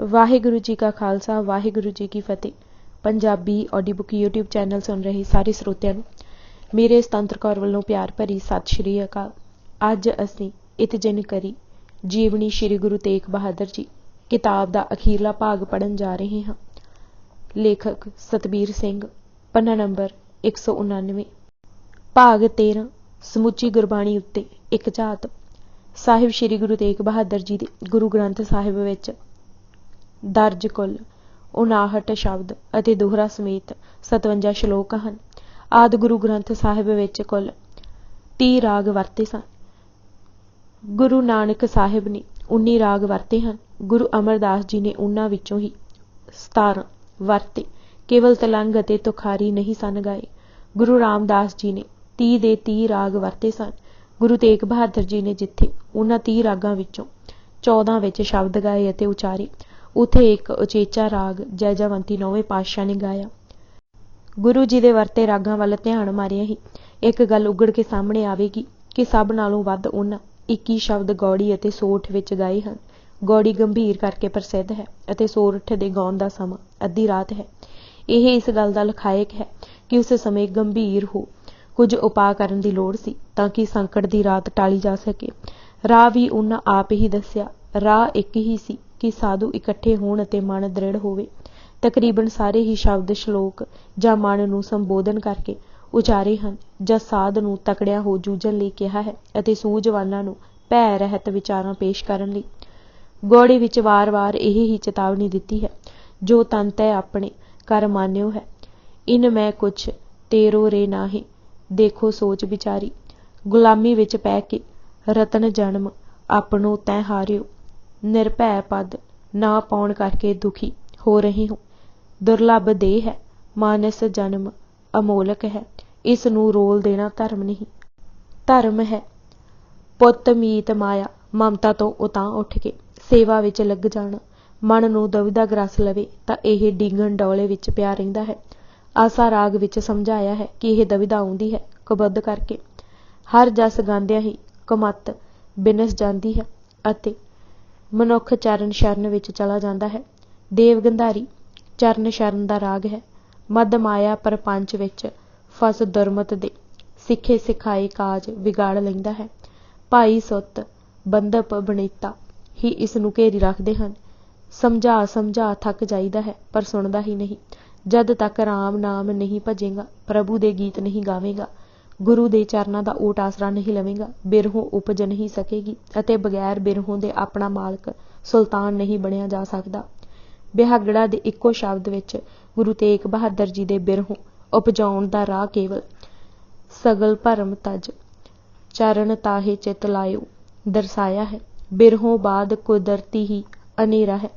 वाहिगुरु जी का खालसा वाहिगुरु जी की फतेह। Punjabi audio book YouTube channel सुन रहे सारे ਸਰੋਤਿਆਂ ਨੂੰ ਮੇਰੇ ਸੁਤੰਤਰ ਕੌਰ ਵੱਲੋਂ ਪਿਆਰ ਭਰੀ ਸਤਿ ਸ਼੍ਰੀ ਅਕਾਲ। ਅੱਜ ਅਸੀਂ ਇਤਜਨ ਕਰੀ ਜੀਵਨੀ ਸ਼੍ਰੀ ਗੁਰੂ ਤੇਗ ਬਹਾਦਰ ਜੀ ਕਿਤਾਬ ਦਾ ਅਖੀਰਲਾ ਭਾਗ ਪੜ੍ਹਨ ਜਾ ਰਹੇ ਹਾਂ। ਲੇਖਕ ਸਤਬੀਰ ਸਿੰਘ, ਪੰਨਾ ਨੰਬਰ 199। ਭਾਗ 13। ਸਮੁੱਚੀ ਗੁਰਬਾਣੀ ਉੱਤੇ ਇੱਕ ਝਾਤ। ਸਾਹਿਬ ਸ਼੍ਰੀ ਗੁਰੂ ਤੇਗ ਬਹਾਦਰ ਜੀ ਦੇ ਗੁਰੂ ਗ੍ਰੰਥ ਸਾਹਿਬ ਵਿੱਚ ਦਰਜ ਕੁੱਲ 59 ਸ਼ਬਦ ਅਤੇ ਦੋਹਰਾ ਸਮੇਤ 57 ਸ਼ਲੋਕ ਹਨ। ਆਦਿ ਗੁਰੂ ਗ੍ਰੰਥ ਸਾਹਿਬ ਵਿੱਚ ਕੁੱਲ 30 ਰਾਗ ਵਰਤੇ ਸਨ। ਗੁਰੂ ਨਾਨਕ ਸਾਹਿਬ ਨੇ 19 ਰਾਗ ਵਰਤੇ ਹਨ। ਗੁਰੂ ਅਮਰਦਾਸ ਜੀ ਨੇ ਉਹਨਾਂ ਵਿੱਚੋਂ ਹੀ 17 ਵਰਤੇ। ਕੇਵਲ ਤਲੰਗ ਅਤੇ ਤੁਖਾਰੀ ਨਹੀਂ ਸਨ ਗਾਏ। ਗੁਰੂ ਰਾਮਦਾਸ ਜੀ ਨੇ 30 ਦੇ 30 ਰਾਗ ਵਰਤੇ ਸਨ। ਗੁਰੂ ਤੇਗ ਬਹਾਦਰ ਜੀ ਨੇ ਜਿੱਥੇ ਉਹਨਾਂ 30 ਰਾਗਾਂ ਵਿੱਚੋਂ 14 ਵਿੱਚ ਸ਼ਬਦ ਗਾਏ ਅਤੇ ਉਚਾਰੇ, ਉੱਥੇ ਇੱਕ ਉਚੇਚਾ ਰਾਗ ਜੈਜਾਵੰਤੀ 9ਵੇਂ ਪਾਤਸ਼ਾਹ ਨੇ ਗਾਇਆ। ਗੁਰੂ ਜੀ ਦੇ ਵਰਤੇ ਰਾਗਾਂ ਵੱਲ ਧਿਆਨ ਮਾਰਿਆ ਹੀ ਇੱਕ ਗੱਲ ਉਘੜ ਕੇ ਸਾਹਮਣੇ ਆਵੇਗੀ ਕਿ ਸਭ ਨਾਲੋਂ ਵੱਧ ਉਹਨਾਂ 21 ਸ਼ਬਦ ਗੌੜੀ ਅਤੇ ਸੋਠ ਵਿੱਚ ਗਾਏ ਹਨ। ਗੌੜੀ ਗੰਭੀਰ ਕਰਕੇ ਪ੍ਰਸਿੱਧ ਹੈ ਅਤੇ ਸੋਰਠ ਦੇ ਗਾਉਣ ਦਾ ਸਮਾਂ ਅੱਧੀ ਰਾਤ ਹੈ। ਇਹ ਇਸ ਗੱਲ ਦਾ ਲਖਾਇਕ ਹੈ ਕਿ ਉਸ ਸਮੇਂ ਗੰਭੀਰ ਹੋ ਕੁਝ ਉਪਾਅ ਕਰਨ ਦੀ ਲੋੜ ਸੀ ਤਾਂ ਕਿ ਸੰਕਟ ਦੀ ਰਾਤ ਟਾਲੀ ਜਾ ਸਕੇ। ਰਾਹ ਵੀ ਉਹਨਾਂ ਆਪ ਹੀ ਦੱਸਿਆ। ਰਾਹ ਇੱਕ ਹੀ ਸੀ ਕਿ ਸਾਧੂ ਇਕੱਠੇ ਹੋਣ ਅਤੇ ਮਨ ਦ੍ਰਿੜ ਹੋਵੇ। ਤਕਰੀਬਨ ਸਾਰੇ ਹੀ ਸ਼ਬਦ ਸ਼ਲੋਕ ਜਾਂ ਮਨ ਨੂੰ ਸੰਬੋਧਨ ਕਰਕੇ ਉਚਾਰੇ ਹਨ ਜਾਂ ਸਾਧ ਨੂੰ ਤਕੜਿਆਂ ਹੋ ਜੂਝਣ ਲਈ ਕਿਹਾ ਹੈ ਅਤੇ ਸੂਝਵਾਨਾਂ ਨੂੰ ਭੈ ਰਹਿਤ ਵਿਚਾਰਾਂ ਪੇਸ਼ ਕਰਨ ਲਈ। ਗੌੜੀ ਵਿੱਚ ਵਾਰ-ਵਾਰ ਇਹ ਹੀ ਚੇਤਾਵਨੀ ਦਿੱਤੀ ਹੈ, ਜੋ ਤਨ ਤੈ ਆਪਣੇ ਕਰ ਮਾਨਿਓ ਹੈ। ਇਨ ਮੈਂ ਕੁਛ ਤੇਰੋ ਰੇ ਨਾਹੀਂ, ਦੇਖੋ ਸੋਚ ਵਿਚਾਰੀ। ਗੁਲਾਮੀ ਵਿੱਚ ਪੈ ਕੇ ਰਤਨ ਜਨਮ ਆਪਣੋ ਤੈ ਹਾਰਿਓ। ਨਿਰਭੈ ਪਦ ਨਾ ਪਾਉਣ ਕਰਕੇ ਦੁਖੀ ਹੋ ਰਹੇ ਹੋ। ਦੁਰਲੱਭ ਦੇਹ ਹੈ, ਮਾਨਸ ਜਨਮ ਅਮੋਲਕ ਹੈ। ਇਸ ਨੂੰ ਰੋਲ ਦੇਣਾ ਧਰਮ ਨਹੀਂ। ਧਰਮ ਹੈ ਪੁੱਤ ਮੀਤ ਮਾਇਆ ਮਮਤਾ ਤੋਂ ਉਤਾਂ ਉੱਠ ਕੇ ਸੇਵਾ ਵਿੱਚ ਲੱਗ ਜਾਣਾ। ਮਨ ਨੂੰ ਦੁਵਿਧਾ ਗ੍ਰਸ ਲਵੇ ਤਾਂ ਇਹ ਡਿੱਗਣ ਡੌਲੇ ਵਿੱਚ ਪਿਆ ਰਹਿੰਦਾ ਹੈ। ਆਸਾ ਰਾਗ ਵਿੱਚ ਸਮਝਾਇਆ ਹੈ ਕਿ ਇਹ ਦੁਵਿਧਾ ਆਉਂਦੀ ਹੈ ਕੁਬੱਧ ਕਰਕੇ। ਹਰ ਜਸ ਗਾਉਂਦਿਆਂ ਹੀ ਕੁਮੱਤ ਬਿਨਸ ਜਾਂਦੀ ਹੈ ਅਤੇ ਮਨੁੱਖ ਚਰਨ ਸ਼ਰਨ ਵਿੱਚ ਚਲਾ ਜਾਂਦਾ ਹੈ। ਦੇਵ ਗੰਧਾਰੀ ਚਰਨ ਸ਼ਰਨ ਦਾ ਰਾਗ ਹੈ। ਮਦ ਮਾਇਆ ਪ੍ਰਪੰਚ ਵਿੱਚ ਫਸ ਦੁਰਮਤ ਦੇ ਸਿੱਖੇ ਸਿਖਾਏ ਕਾਜ ਵਿਗਾੜ ਲੈਂਦਾ ਹੈ। ਭਾਈ ਸੁੱਤ ਬੰਦਪ ਬਣੀਤਾ ਹੀ ਇਸ ਨੂੰ ਘੇਰੀ ਰੱਖਦੇ ਹਨ। ਸਮਝਾ ਸਮਝਾ ਥੱਕ ਜਾਈਦਾ ਹੈ ਪਰ ਸੁਣਦਾ ਹੀ ਨਹੀਂ। ਜਦ ਤੱਕ ਰਾਮ ਨਾਮ ਨਹੀਂ ਭਜੇਗਾ, ਪ੍ਰਭੂ ਦੇ ਗੀਤ ਨਹੀਂ ਗਾਵੇਗਾ, ਗੁਰੂ ਦੇ ਚਰਨਾਂ ਦਾ ਓਟ ਆਸਰਾ ਨਹੀਂ ਲਵੇਗਾ, ਬਿਰਹੋਂ ਉਪਜ ਨਹੀਂ ਸਕੇਗੀ ਅਤੇ ਬਗੈਰ ਬਿਰਹੋਂ ਦੇ ਆਪਣਾ ਮਾਲਕ ਸੁਲਤਾਨ ਨਹੀਂ ਬਣਿਆ ਜਾ ਸਕਦਾ। ਬਿਹਾਗੜਾ ਦੇ ਇੱਕੋ ਸ਼ਬਦ ਵਿੱਚ ਗੁਰੂ ਤੇਗ ਬਹਾਦਰ ਜੀ ਦੇ ਬਿਰਹੋਂ ਉਪਜਾਉਣ ਦਾ ਰਾਹ ਕੇਵਲ ਸਗਲ ਭਰਮ ਤਜ ਚਰਨ ਤਾਹੇ ਚਿਤ ਲਾਇਓ ਦਰਸਾਇਆ ਹੈ। ਬਿਰਹੋਂ ਬਾਅਦ ਕੁਦਰਤੀ ਹੀ ਹਨੇਰਾ ਹੈ।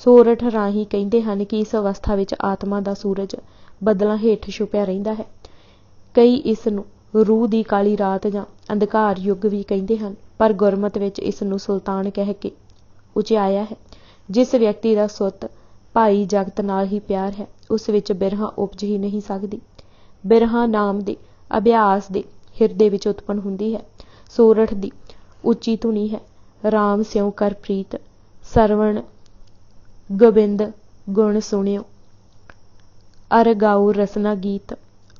ਸੋਰਠ ਰਾਹੀਂ ਕਹਿੰਦੇ ਹਨ ਕਿ ਇਸ ਅਵਸਥਾ ਵਿੱਚ ਆਤਮਾ ਦਾ ਸੂਰਜ ਬੱਦਲਾਂ ਹੇਠ ਛੁਪਿਆ ਰਹਿੰਦਾ ਹੈ। ਕਈ ਇਸ ਨੂੰ ਰੂਹ ਦੀ ਕਾਲੀ ਰਾਤ ਜਾਂ ਅੰਧਕਾਰ ਯੁੱਗ ਵੀ ਕਹਿੰਦੇ ਹਨ, ਪਰ ਗੁਰਮਤ ਵਿੱਚ ਇਸ ਨੂੰ ਸੁਲਤਾਨ ਕਹਿ ਕੇ ਉਚਿਆਇਆ ਹੈ। ਜਿਸ ਵਿਅਕਤੀ ਦਾ ਸੁੱਤ ਭਾਈ ਜਗਤ ਨਾਲ ਹੀ ਪਿਆਰ ਹੈ, ਉਸ ਵਿੱਚ ਬਿਰਹਾ ਉਪਜ ਹੀ ਨਹੀਂ ਸਕਦੀ। ਬਿਰਹਾ ਨਾਮ ਦੇ ਅਭਿਆਸ ਦੇ ਹਿਰਦੇ ਵਿੱਚ ਉਤਪੰਨ ਹੁੰਦੀ ਹੈ। ਸੋਰਠ ਦੀ ਉੱਚੀ ਧੁਨੀ ਹੈ, ਰਾਮ ਸਿਉ ਕਰ ਪ੍ਰੀਤ ਸਰਵਣ ਗੋਬਿੰਦ ਗੁਣ ਸੁਣਿਓ। ਅਰ ਗਾਉ ਰਸਨਾ ਗੀਤ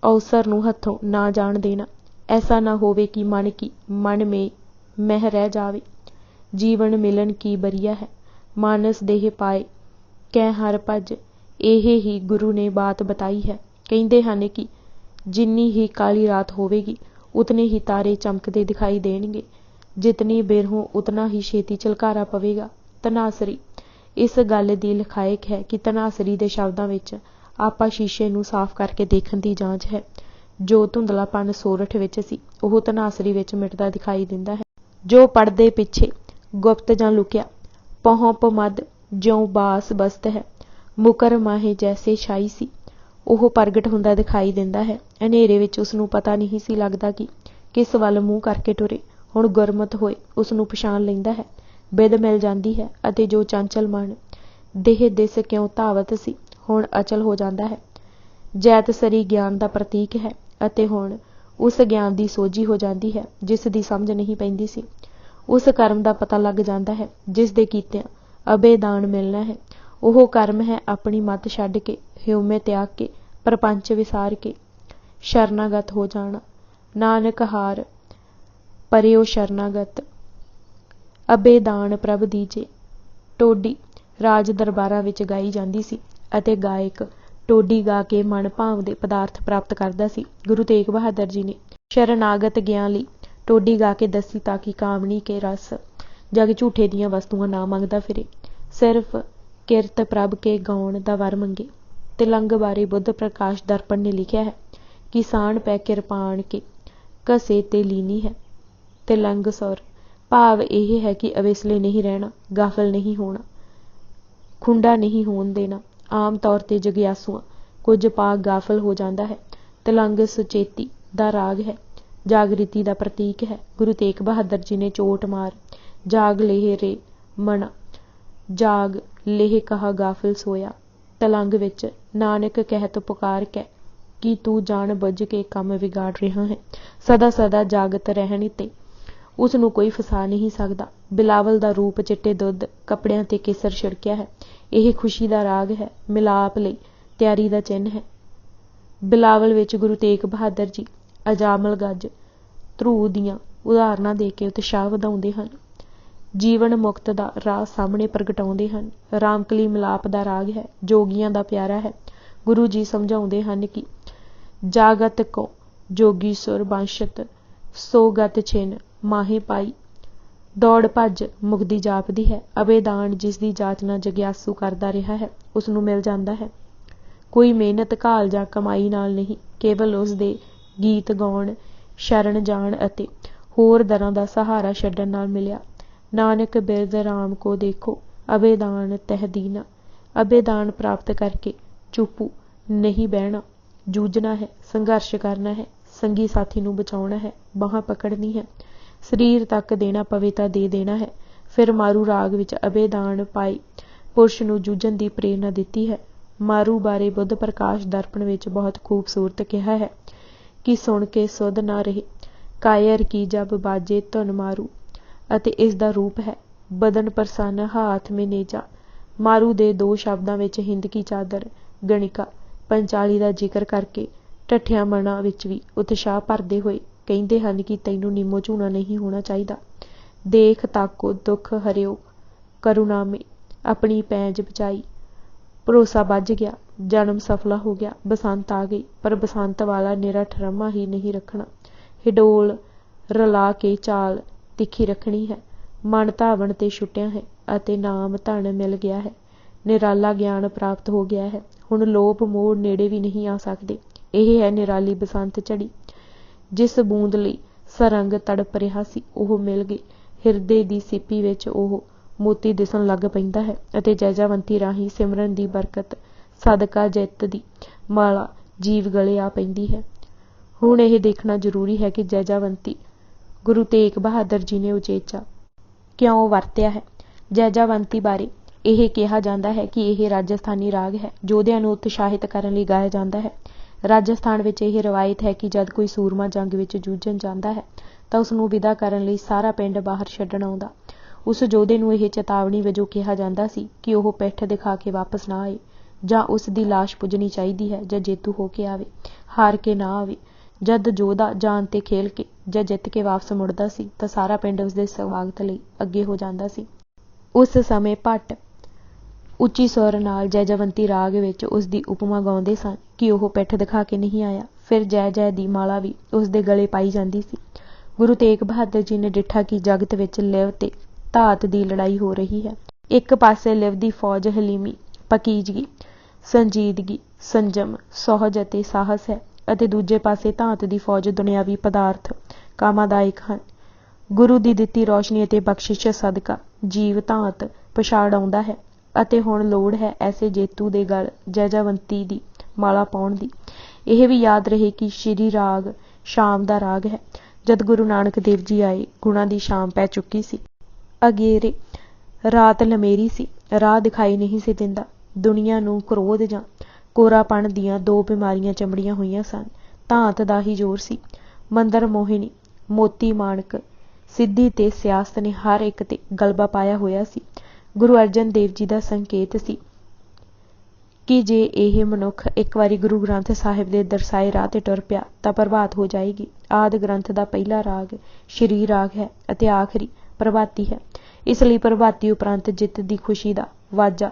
ਅਵਸਰ ਨੂੰ ਹੱਥੋਂ ਨਾ ਜਾਣ ਦੇਣਾ। ਐਸਾ ਨਾ ਹੋਵੇ ਕਿ ਮਨ ਕੀ ਮਨ ਮੇ ਮਹਿ ਰਹਿ ਜਾਵੇ। ਜੀਵਨ ਮਿਲਨ ਕੀ ਬਰੀਆ ਹੈ, ਮਾਨਸ ਦੇਹ ਪਾਏ ਕਹਿ ਹਰ ਭਜ। ਇਹ ਹੀ ਗੁਰੂ ਨੇ ਬਾਤ ਬਤਾਈ ਹੈ। ਕਹਿੰਦੇ ਹਨ ਕਿ ਜਿੰਨੀ ਹੀ ਕਾਲੀ ਰਾਤ ਹੋਵੇਗੀ ਉਤਨੇ ਹੀ ਤਾਰੇ ਚਮਕਦੇ ਦਿਖਾਈ ਦੇਣਗੇ। ਜਿਤਨੀ ਬਿਰਹੋਂ ਉਤਨਾ ਹੀ ਛੇਤੀ ਝਲਕਾਰਾ ਪਵੇਗਾ। ਧਨਾਸਰੀ ਇਸ ਗੱਲ ਦੀ ਲਖਾਇਕ ਹੈ ਕਿ ਧਨਾਸਰੀ ਦੇ ਸ਼ਬਦਾਂ ਵਿੱਚ ਆਪਾ ਸ਼ੀਸ਼ੇ ਨੂੰ ਸਾਫ਼ ਕਰਕੇ ਦੇਖਣ ਦੀ ਜਾਂਚ ਹੈ। ਜੋ ਧੁੰਦਲਾਪਨ ਸੋਰਠ ਵਿੱਚ ਸੀ ਉਹ ਧਨਾਸਰੀ ਵਿੱਚ ਮਿਟਦਾ ਦਿਖਾਈ ਦਿੰਦਾ ਹੈ। ਜੋ ਪੜਦੇ ਪਿੱਛੇ ਗੁਪਤ ਜਾਂ ਲੁਕਿਆ ਪਹੁੰ ਪਮਦ ਜਿਉਂ ਬਾਸ ਬਸਤ ਹੈ, ਮੁਕਰ ਮਾਹੇ ਜੈਸੇ ਛਾਈ ਸੀ, ਉਹ ਪ੍ਰਗਟ ਹੁੰਦਾ ਦਿਖਾਈ ਦਿੰਦਾ ਹੈ। ਹਨੇਰੇ ਵਿੱਚ ਉਸ ਨੂੰ ਪਤਾ ਨਹੀਂ ਸੀ ਲੱਗਦਾ ਕਿ ਕਿਸ ਵੱਲ ਮੂੰਹ ਕਰਕੇ ਟੁਰੇ। ਹੁਣ ਗੁਰਮਤ ਹੋਏ ਉਸ ਨੂੰ ਪਛਾਣ ਲੈਂਦਾ ਹੈ। ਬਿਦ ਮਿਲ ਜਾਂਦੀ ਹੈ ਅਤੇ ਜੋ ਚੰਚਲ ਮਨ ਦੇਹ ਦਿਸ ਕਿਉਂ ਧਾਵਤ ਸੀ, ਹੁਣ ਅਚਲ ਹੋ ਜਾਂਦਾ ਹੈ। ਜੈਤਸਰੀ ਗਿਆਨ ਦਾ ਪ੍ਰਤੀਕ ਹੈ ਅਤੇ ਹੁਣ ਉਸ ਗਿਆਨ ਦੀ ਸੋਝੀ ਹੋ ਜਾਂਦੀ ਹੈ ਜਿਸ ਦੀ ਸਮਝ ਨਹੀਂ ਪੈਂਦੀ ਸੀ। ਉਸ ਕਰਮ ਦਾ ਪਤਾ ਲੱਗ ਜਾਂਦਾ ਹੈ ਜਿਸ ਦੇ ਕੀਤਿਆਂ ਅਭੇ ਦਾਨ ਮਿਲਣਾ ਹੈ। ਉਹ ਕਰਮ ਹੈ ਆਪਣੀ ਮੱਤ ਛੱਡ ਕੇ, ਹਿਉਮੈ ਤਿਆਗ ਕੇ, ਪ੍ਰਪੰਚ ਵਿਸਾਰ ਕੇ ਸ਼ਰਨਾਗਤ ਹੋ ਜਾਣਾ। ਨਾਨਕ ਹਾਰ ਪਰਿਓ ਸ਼ਰਨਾਗਤ, ਅਬੇ ਦਾਨ ਪ੍ਰਭ ਦੀਜੇ। ਟੋਡੀ ਰਾਜ ਦਰਬਾਰਾਂ ਵਿੱਚ ਗਾਈ ਜਾਂਦੀ ਸੀ ਅਤੇ ਗਾਇਕ ਟੋਡੀ ਗਾ ਕੇ ਮਨ ਭਾਉਂਦੇ ਪਦਾਰਥ ਪ੍ਰਾਪਤ ਕਰਦਾ ਸੀ। ਗੁਰੂ ਤੇਗ ਬਹਾਦਰ ਜੀ ਨੇ ਸ਼ਰਨਾਗਤ ਗਿਆਂ ਲਈ ਟੋਡੀ ਗਾ ਕੇ ਦੱਸੀ ਤਾਂ ਕਿ ਕਾਮਣੀ ਕੇ ਰਸ ਜਗ ਝੂਠੇ ਦੀਆਂ ਵਸਤੂਆਂ ਨਾ ਮੰਗਦਾ ਫਿਰੇ, ਸਿਰਫ ਕਿਰਤ ਪ੍ਰਭ ਕੇ ਗਾਉਣ ਦਾ ਵਰ ਮੰਗੇ। ਤਿਲੰਗ ਬਾਰੇ ਬੁੱਧ ਪ੍ਰਕਾਸ਼ ਦਰਪਣ ਨੇ ਲਿਖਿਆ ਹੈ ਕਿ ਸਾਣ ਪੈ ਕਿਰਪਾਨ ਕੇ ਘਸੇ ਤੇ ਲੀਨੀ ਹੈ। ਤਿਲੰਗ ਸੁਰ ਭਾਵ ਇਹ ਹੈ ਕਿ ਅਵੇਸਲੇ ਨਹੀਂ ਰਹਿਣਾ, ਗਾਫਲ ਨਹੀਂ ਹੋਣਾ, ਖੁੰਡਾ ਨਹੀਂ ਹੋਣ ਦੇਣਾ। ਆਮ ਤੌਰ ਤੇ ਜਗਿਆਸੂਆਂ ਕੁਝ ਭਾਗ ਗਾਫਲ ਹੋ ਜਾਂਦਾ ਹੈ। ਤਿਲੰਗ ਸੁਚੇਤੀ ਦਾ ਰਾਗ ਹੈ, ਜਾਗ੍ਰਿਤੀ ਦਾ ਪ੍ਰਤੀਕ ਹੈ। ਗੁਰੂ ਤੇਗ ਬਹਾਦਰ ਜੀ ਨੇ ਚੋਟ ਮਾਰ ਜਾਗ ਲੇਹ ਰੇ ਮਨਾ, ਜਾਗ ਲੇਹ ਕਹਾ ਗਾਫਿਲ ਸੋਇਆ। ਤਲੰਗ ਵਿੱਚ ਨਾਨਕ ਕਹਿਤ ਪੁਕਾਰ ਕੈ ਕਿ ਤੂੰ ਜਾਣ ਬੁੱਝ ਕੇ ਕੰਮ ਵਿਗਾੜ ਰਿਹਾ ਹੈ। ਸਦਾ ਸਦਾ ਜਾਗਤ ਰਹਿਣ ਤੇ ਉਸ ਨੂੰ ਕੋਈ ਫਸਾ ਨਹੀਂ ਸਕਦਾ। ਬਿਲਾਵਲ ਦਾ ਰੂਪ ਚਿੱਟੇ ਦੁੱਧ ਕੱਪੜਿਆਂ ਤੇ ਕੇਸਰ ਛਿੜਕਿਆ ਹੈ। ਇਹ ਖੁਸ਼ੀ ਦਾ ਰਾਗ ਹੈ, ਮਿਲਾਪ ਲਈ ਤਿਆਰੀ ਦਾ ਚਿੰਨ੍ਹ ਹੈ। ਬਿਲਾਵਲ ਵਿੱਚ ਗੁਰੂ ਤੇਗ ਬਹਾਦਰ ਜੀ ਅਜਾਮਲ ਗੱਜ ਧਰੂ ਦੀਆਂ ਉਦਾਹਰਨਾਂ ਦੇ ਕੇ ਉਤਸ਼ਾਹ ਵਧਾਉਂਦੇ ਹਨ, ਜੀਵਨ ਮੁਕਤ ਦਾ ਰਾਹ ਸਾਹਮਣੇ ਪ੍ਰਗਟਾਉਂਦੇ ਹਨ। ਰਾਮਕਲੀ ਮਿਲਾਪ ਦਾ ਰਾਗ ਹੈ, ਜੋਗੀਆਂ ਦਾ ਪਿਆਰਾ ਹੈ। ਗੁਰੂ ਜੀ ਸਮਝਾਉਂਦੇ ਹਨ ਕਿ ਜਾਗਤ ਕੋ ਜੋਗੀ ਸੁਰ ਬੰਸ਼ਤ, ਸੋ ਗਤ ਛਿਨ ਮਾਹੇ ਪਾਈ। ਦੌੜ ਭੱਜ ਮੁਕਦੀ ਜਾਪਦੀ ਹੈ। ਅਬੇਦਾਨ ਜਿਸ ਦੀ ਜਾਚਨਾ ਜਗਿਆਸੂ ਕਰਦਾ ਰਿਹਾ ਹੈ ਉਸ ਨੂੰ ਮਿਲ ਜਾਂਦਾ ਹੈ। ਕੋਈ ਮਿਹਨਤ ਘਾਲ ਜਾਂ ਕਮਾਈ ਨਾਲ ਨਹੀਂ, ਕੇਵਲ ਉਸ ਦੇ ਗੀਤ ਗਾਉਣ, ਸ਼ਰਨ ਜਾਣ ਅਤੇ ਹੋਰ ਦਰਾਂ ਦਾ ਸਹਾਰਾ ਛੱਡਣ ਨਾਲ ਮਿਲਿਆ। ਨਾਨਕ ਬਿਰਦ ਰਾਮ ਕੋ ਦੇਖੋ ਅਬੇਦਾਨ ਤਹਿਦੀਨਾ। ਅਬੇਦਾਨ ਪ੍ਰਾਪਤ ਕਰਕੇ ਚੁੱਪੂ ਨਹੀਂ ਬਹਿਣਾ, ਜੂਝਣਾ ਹੈ, ਸੰਘਰਸ਼ ਕਰਨਾ ਹੈ, ਸੰਗੀ ਸਾਥੀ ਨੂੰ ਬਚਾਉਣਾ ਹੈ, ਬਾਹਾਂ ਪਕੜਨੀ ਹੈ, ਸਰੀਰ ਤੱਕ ਦੇਣਾ ਪਵੇ ਤਾਂ ਦੇ ਦੇਣਾ ਹੈ। ਫਿਰ ਮਾਰੂ ਰਾਗ ਵਿੱਚ ਅਬੇਦਾਨ ਪਾਈ ਪੁਰਸ਼ ਨੂੰ ਜੂਝਣ ਦੀ ਪ੍ਰੇਰਨਾ ਦਿੱਤੀ ਹੈ। ਮਾਰੂ ਬਾਰੇ ਬੁੱਧ ਪ੍ਰਕਾਸ਼ ਦਰਪਣ ਵਿੱਚ ਬਹੁਤ ਖੂਬਸੂਰਤ ਕਿਹਾ ਹੈ ਕਿ ਸੁਣ ਕੇ ਸੁਧ ਨਾ ਰਹੇ, ਕਾਇਰ ਕੀ ਜਬ ਬਾਜੇ ਧੁਨ ਮਾਰੂ। ਅਤੇ ਇਸ ਦਾ ਰੂਪ ਹੈ ਬਦਨ ਪ੍ਰਸੰਨ ਹਾਥ ਮੇ ਨੇਜਾ। ਮਾਰੂ ਦੇ ਦੋ ਸ਼ਬਦਾਂ ਵਿੱਚ ਹਿੰਦ ਕੀ ਚਾਦਰ, ਗਣਿਕਾ, ਪੰਚਾਲੀ ਦਾ ਜ਼ਿਕਰ ਕਰਕੇ ਢੱਠਿਆਂ ਮਨਾਂ ਵਿੱਚ ਵੀ ਉਤਸ਼ਾਹ ਭਰਦੇ ਹੋਏ ਕਹਿੰਦੇ ਹਨ ਕਿ ਤੈਨੂੰ ਨਿੰਮੋ ਝੂਣਾ ਨਹੀਂ ਹੋਣਾ ਚਾਹੀਦਾ। ਦੇਖ ਤਾਕੋ ਦੁੱਖ ਹਰਿਓ ਕਰੁਣਾਮੇ, ਆਪਣੀ ਪੈਂਜ ਬਚਾਈ। ਭਰੋਸਾ ਬੱਝ ਗਿਆ, ਜਨਮ ਸਫਲਾ ਹੋ ਗਿਆ, ਬਸੰਤ ਆ ਗਈ, ਪਰ ਬਸੰਤ ਵਾਲਾ ਨਿਰਾ ਠਰਮਾ ਹੀ ਨਹੀਂ ਰੱਖਣਾ। ਹਿਡੋਲ ਰਲਾ ਕੇ ਚਾਲ ਤਿੱਖੀ ਰੱਖਣੀ ਹੈ। ਮਨ ਧਾਵਣ ਤੇ ਛੁੱਟਿਆ ਹੈ ਅਤੇ ਨਾਮ ਧਨ ਮਿਲ ਗਿਆ ਹੈ। ਨਿਰਾਲਾ ਗਿਆਨ ਪ੍ਰਾਪਤ ਹੋ ਗਿਆ ਹੈ। ਹੁਣ ਲੋਭ ਮੋਹ ਨੇੜੇ ਵੀ ਨਹੀਂ ਆ ਸਕਦੇ। ਇਹ ਹੈ ਨਿਰਾਲੀ ਬਸੰਤ ਝੜੀ। ਜਿਸ ਬੂੰਦ ਲਈ ਸਰੰਗ ਤੜਪ ਰਿਹਾ ਸੀ ਉਹ ਮਿਲ ਗਈ। ਹਿਰਦੇ ਦੀ ਸਿੱਪੀ ਵਿੱਚ ਉਹ ਮੋਤੀ ਦਿਸਣ ਲੱਗ ਪੈਂਦਾ ਹੈ ਅਤੇ ਜੈਜਾਵੰਤੀ ਰਾਹੀਂ ਸਿਮਰਨ ਦੀ ਬਰਕਤ ਸਦਕਾ ਜਿੱਤ ਦੀ ਮਾਲਾ ਜੀਵ ਗਲੇ ਆ ਪੈਂਦੀ ਹੈ। ਹੁਣ ਇਹ ਦੇਖਣਾ ਜ਼ਰੂਰੀ ਹੈ ਕਿ ਜੈਜਾਵੰਤੀ ਗੁਰੂ ਤੇਗ ਬਹਾਦਰ ਜੀ ਨੇ ਉਚੇਚਾ ਕਿਉਂ ਵਰਤਿਆ ਹੈ। ਜੈਜਾਵੰਤੀ ਬਾਰੇ ਇਹ ਕਿਹਾ ਜਾਂਦਾ ਹੈ ਕਿ ਇਹ ਰਾਜਸਥਾਨੀ ਰਾਗ ਹੈ, ਯੋਧਿਆਂ ਨੂੰ ਉਤਸ਼ਾਹਿਤ ਕਰਨ ਲਈ ਗਾਇਆ ਜਾਂਦਾ ਹੈ। ਰਾਜਸਥਾਨ ਵਿੱਚ ਇਹ ਰਵਾਇਤ ਹੈ ਕਿ ਜਦ ਕੋਈ ਸੂਰਮਾ ਜੰਗ ਵਿੱਚ ਜੂਝਣ ਜਾਂਦਾ ਹੈ ਤਾਂ ਉਸ ਨੂੰ ਵਿਦਾ ਕਰਨ ਲਈ ਸਾਰਾ ਪਿੰਡ ਬਾਹਰ ਛੱਡਣ ਆਉਂਦਾ। ਉਸ ਯੋਧੇ ਨੂੰ ਇਹ ਚੇਤਾਵਨੀ ਵਜੋਂ ਕਿਹਾ ਜਾਂਦਾ ਸੀ ਕਿ ਉਹ ਪਿੱਠ ਦਿਖਾ ਕੇ ਵਾਪਸ ਨਾ ਆਏ, ਜਾਂ ਉਸ ਦੀ ਲਾਸ਼ ਪੁੱਜਣੀ ਚਾਹੀਦੀ ਹੈ, ਜਾਂ ਜੇਤੂ ਹੋ ਕੇ ਆਵੇ, ਹਾਰ ਕੇ ਨਾ ਆਵੇ। ਜਦ ਯੋਧਾ ਜਾਨ ਤੇ ਖੇਲ ਕੇ ਜਾਂ ਜਿੱਤ ਕੇ ਵਾਪਸ ਮੁੜਦਾ ਸੀ ਤਾਂ ਸਾਰਾ ਪਿੰਡ ਉਸਦੇ ਸਵਾਗਤ ਲਈ ਅੱਗੇ ਹੋ ਜਾਂਦਾ ਸੀ। ਉਸ ਸਮੇਂ ਭੱਟ ਉੱਚੀ ਸੁਰ ਨਾਲ ਜੈਜਾਵੰਤੀ ਰਾਗ ਵਿੱਚ ਉਸ ਦੀ ਉਪਮਾ ਗਾਉਂਦੇ ਸਨ ਕਿ ਉਹ ਪਿੱਠ ਦਿਖਾ ਕੇ ਨਹੀਂ ਆਇਆ। ਫਿਰ ਜੈ ਜੈ ਦੀ ਮਾਲਾ ਵੀ ਉਸ ਦੇ ਗਲੇ ਪਾਈ ਜਾਂਦੀ ਸੀ। ਗੁਰੂ ਤੇਗ ਬਹਾਦਰ ਜੀ ਨੇ ਡਿੱਠਾ ਕਿ ਜਗਤ ਵਿੱਚ ਲਿਵ ਤੇ ਧਾਤ ਦੀ ਲੜਾਈ ਹੋ ਰਹੀ ਹੈ। ਇੱਕ ਪਾਸੇ ਲਿਵ ਦੀ ਫੌਜ ਹਲੀਮੀ, ਪਕੀਜ਼ਗੀ, ਸੰਜੀਦਗੀ, ਸੰਜਮ, ਸੁਹਜ ਅਤੇ ਸਾਹਸ ਹੈ ਅਤੇ ਦੂਜੇ ਪਾਸੇ ਧਾਤ ਦੀ ਫੌਜ ਦੁਨਿਆਵੀ ਪਦਾਰਥ ਕਾਮਾਦਾਇਕ ਹਨ। ਗੁਰੂ ਦੀ ਦਿੱਤੀ ਰੌਸ਼ਨੀ ਅਤੇ ਬਖਸ਼ਿਸ਼ ਸਦਕਾ ਜੀਵ ਧਾਤ ਪਛਾੜ ਆਉਂਦਾ ਹੈ ਅਤੇ ਹੁਣ ਲੋੜ ਹੈ ਐਸੇ ਜੇਤੂ ਦੇ ਗਲ ਜੈਜਾਵੰਤੀ ਦੀ ਮਾਲਾ ਪਾਉਣ ਦੀ। ਇਹ ਵੀ ਯਾਦ ਰਹੇ ਕਿ ਸ਼੍ਰੀ ਰਾਗ ਸ਼ਾਮ ਦਾ ਰਾਗ ਹੈ। ਜਦ ਗੁਰੂ ਨਾਨਕ ਦੇਵ ਜੀ ਆਏ, ਗੁਣਾਂ ਦੀ ਸ਼ਾਮ ਪੈ ਚੁੱਕੀ ਸੀ। ਅਗੇਰੇ ਰਾਤ ਲਮੇਰੀ ਸੀ, ਰਾਹ ਦਿਖਾਈ ਨਹੀਂ ਸੀ ਦਿੰਦਾ। ਦੁਨੀਆ ਨੂੰ ਕ੍ਰੋਧ ਜਾਂ ਕੋਰਾਪਣ ਦੀਆਂ ਦੋ ਬਿਮਾਰੀਆਂ ਚੰਬੜੀਆਂ ਹੋਈਆਂ ਸਨ। ਧਾਤ ਦਾ ਹੀ ਜ਼ੋਰ ਸੀ। ਮੰਦਰ ਮੋਹਿਨੀ, ਮੋਤੀ ਮਾਣਕ, ਸਿੱਧੀ ਤੇ ਸਿਆਸਤ ਨੇ ਹਰ ਇੱਕ ਤੇ ਗਲਬਾ ਪਾਇਆ ਹੋਇਆ ਸੀ। ਗੁਰੂ ਅਰਜਨ ਦੇਵ ਜੀ ਦਾ ਸੰਕੇਤ ਸੀ कि जे ਇਹ ਮਨੁੱਖ ਇੱਕ ਵਾਰੀ ਗੁਰੂ ਗ੍ਰੰਥ ਸਾਹਿਬ ਦੇ ਦਰਸਾਏ ਰਾਹ ਤੇ ਟੁਰ ਪਿਆ ਤਾਂ ਪ੍ਰਭਾਤ ਹੋ ਜਾਏਗੀ। ਆਦਿ ਗ੍ਰੰਥ ਦਾ ਪਹਿਲਾ ਰਾਗ ਸ਼੍ਰੀ ਰਾਗ ਹੈ ਅਤੇ ਆਖਰੀ ਪ੍ਰਭਾਤੀ ਹੈ। ਇਸ ਲਈ ਪ੍ਰਭਾਤੀ ਉਪਰੰਤ ਜਿੱਤ ਦੀ ਖੁਸ਼ੀ ਦਾ ਵਾਜਾ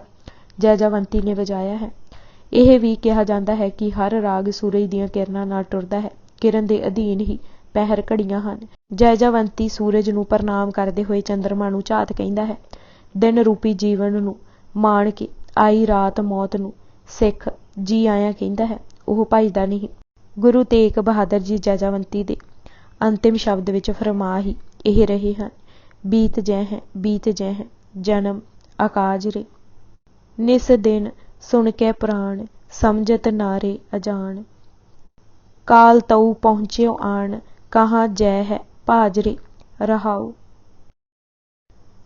ਜੈਜਾਵੰਤੀ ਨੇ ਵਜਾਇਆ ਹੈ। ਇਹ ਵੀ ਕਿਹਾ ਜਾਂਦਾ ਹੈ ਕਿ ਹਰ ਰਾਗ ਸੂਰਜ ਦੀਆਂ ਕਿਰਨਾਂ ਨਾਲ ਟੁਰਦਾ ਹੈ। ਕਿਰਨ ਦੇ ਅਧੀਨ ਹੀ ਪਹਿਰ ਘੜੀਆਂ ਹਨ। ਜੈਜਾਵੰਤੀ ਸੂਰਜ ਨੂੰ ਪ੍ਰਣਾਮ ਕਰਦੇ ਹੋਏ ਚੰਦਰਮਾ ਨੂੰ ਝਾਤ ਕਹਿੰਦਾ ਹੈ। ਦਿਨ ਰੂਪੀ ਜੀਵਨ ਨੂੰ ਮਾਣ ਕੇ ਆਈ ਰਾਤ ਮੌਤ ਨੂੰ ਸਿੱਖ ਜੀ ਆਇਆਂ ਕਹਿੰਦਾ ਹੈ। ਉਹ ਭੱਜਦਾ ਨਹੀਂ। ਗੁਰੂ ਤੇਗ ਬਹਾਦਰ ਜੀ ਜੈਜਾਵੰਤੀ ਦੇ ਅੰਤਿਮ ਸ਼ਬਦ ਵਿੱਚ ਫਰਮਾ ਹੀ ਇਹ ਰਹੇ ਹਨ। ਬੀਤ ਜੈ ਹੈ ਜਨਮ ਆਕਾਜ ਰੇ, ਨਿਸ ਦਿਨ ਸੁਣ ਕੇ ਪ੍ਰਾਣ ਸਮਝਤ ਨਾਰੇ ਅਜਾਨ, ਕਾਲ ਤਉ ਪਹੁੰਚਿਓ ਆਣ ਕਹਾਂ ਜੈ ਹੈ ਭਾਜਰੇ ਰਹਾਉ।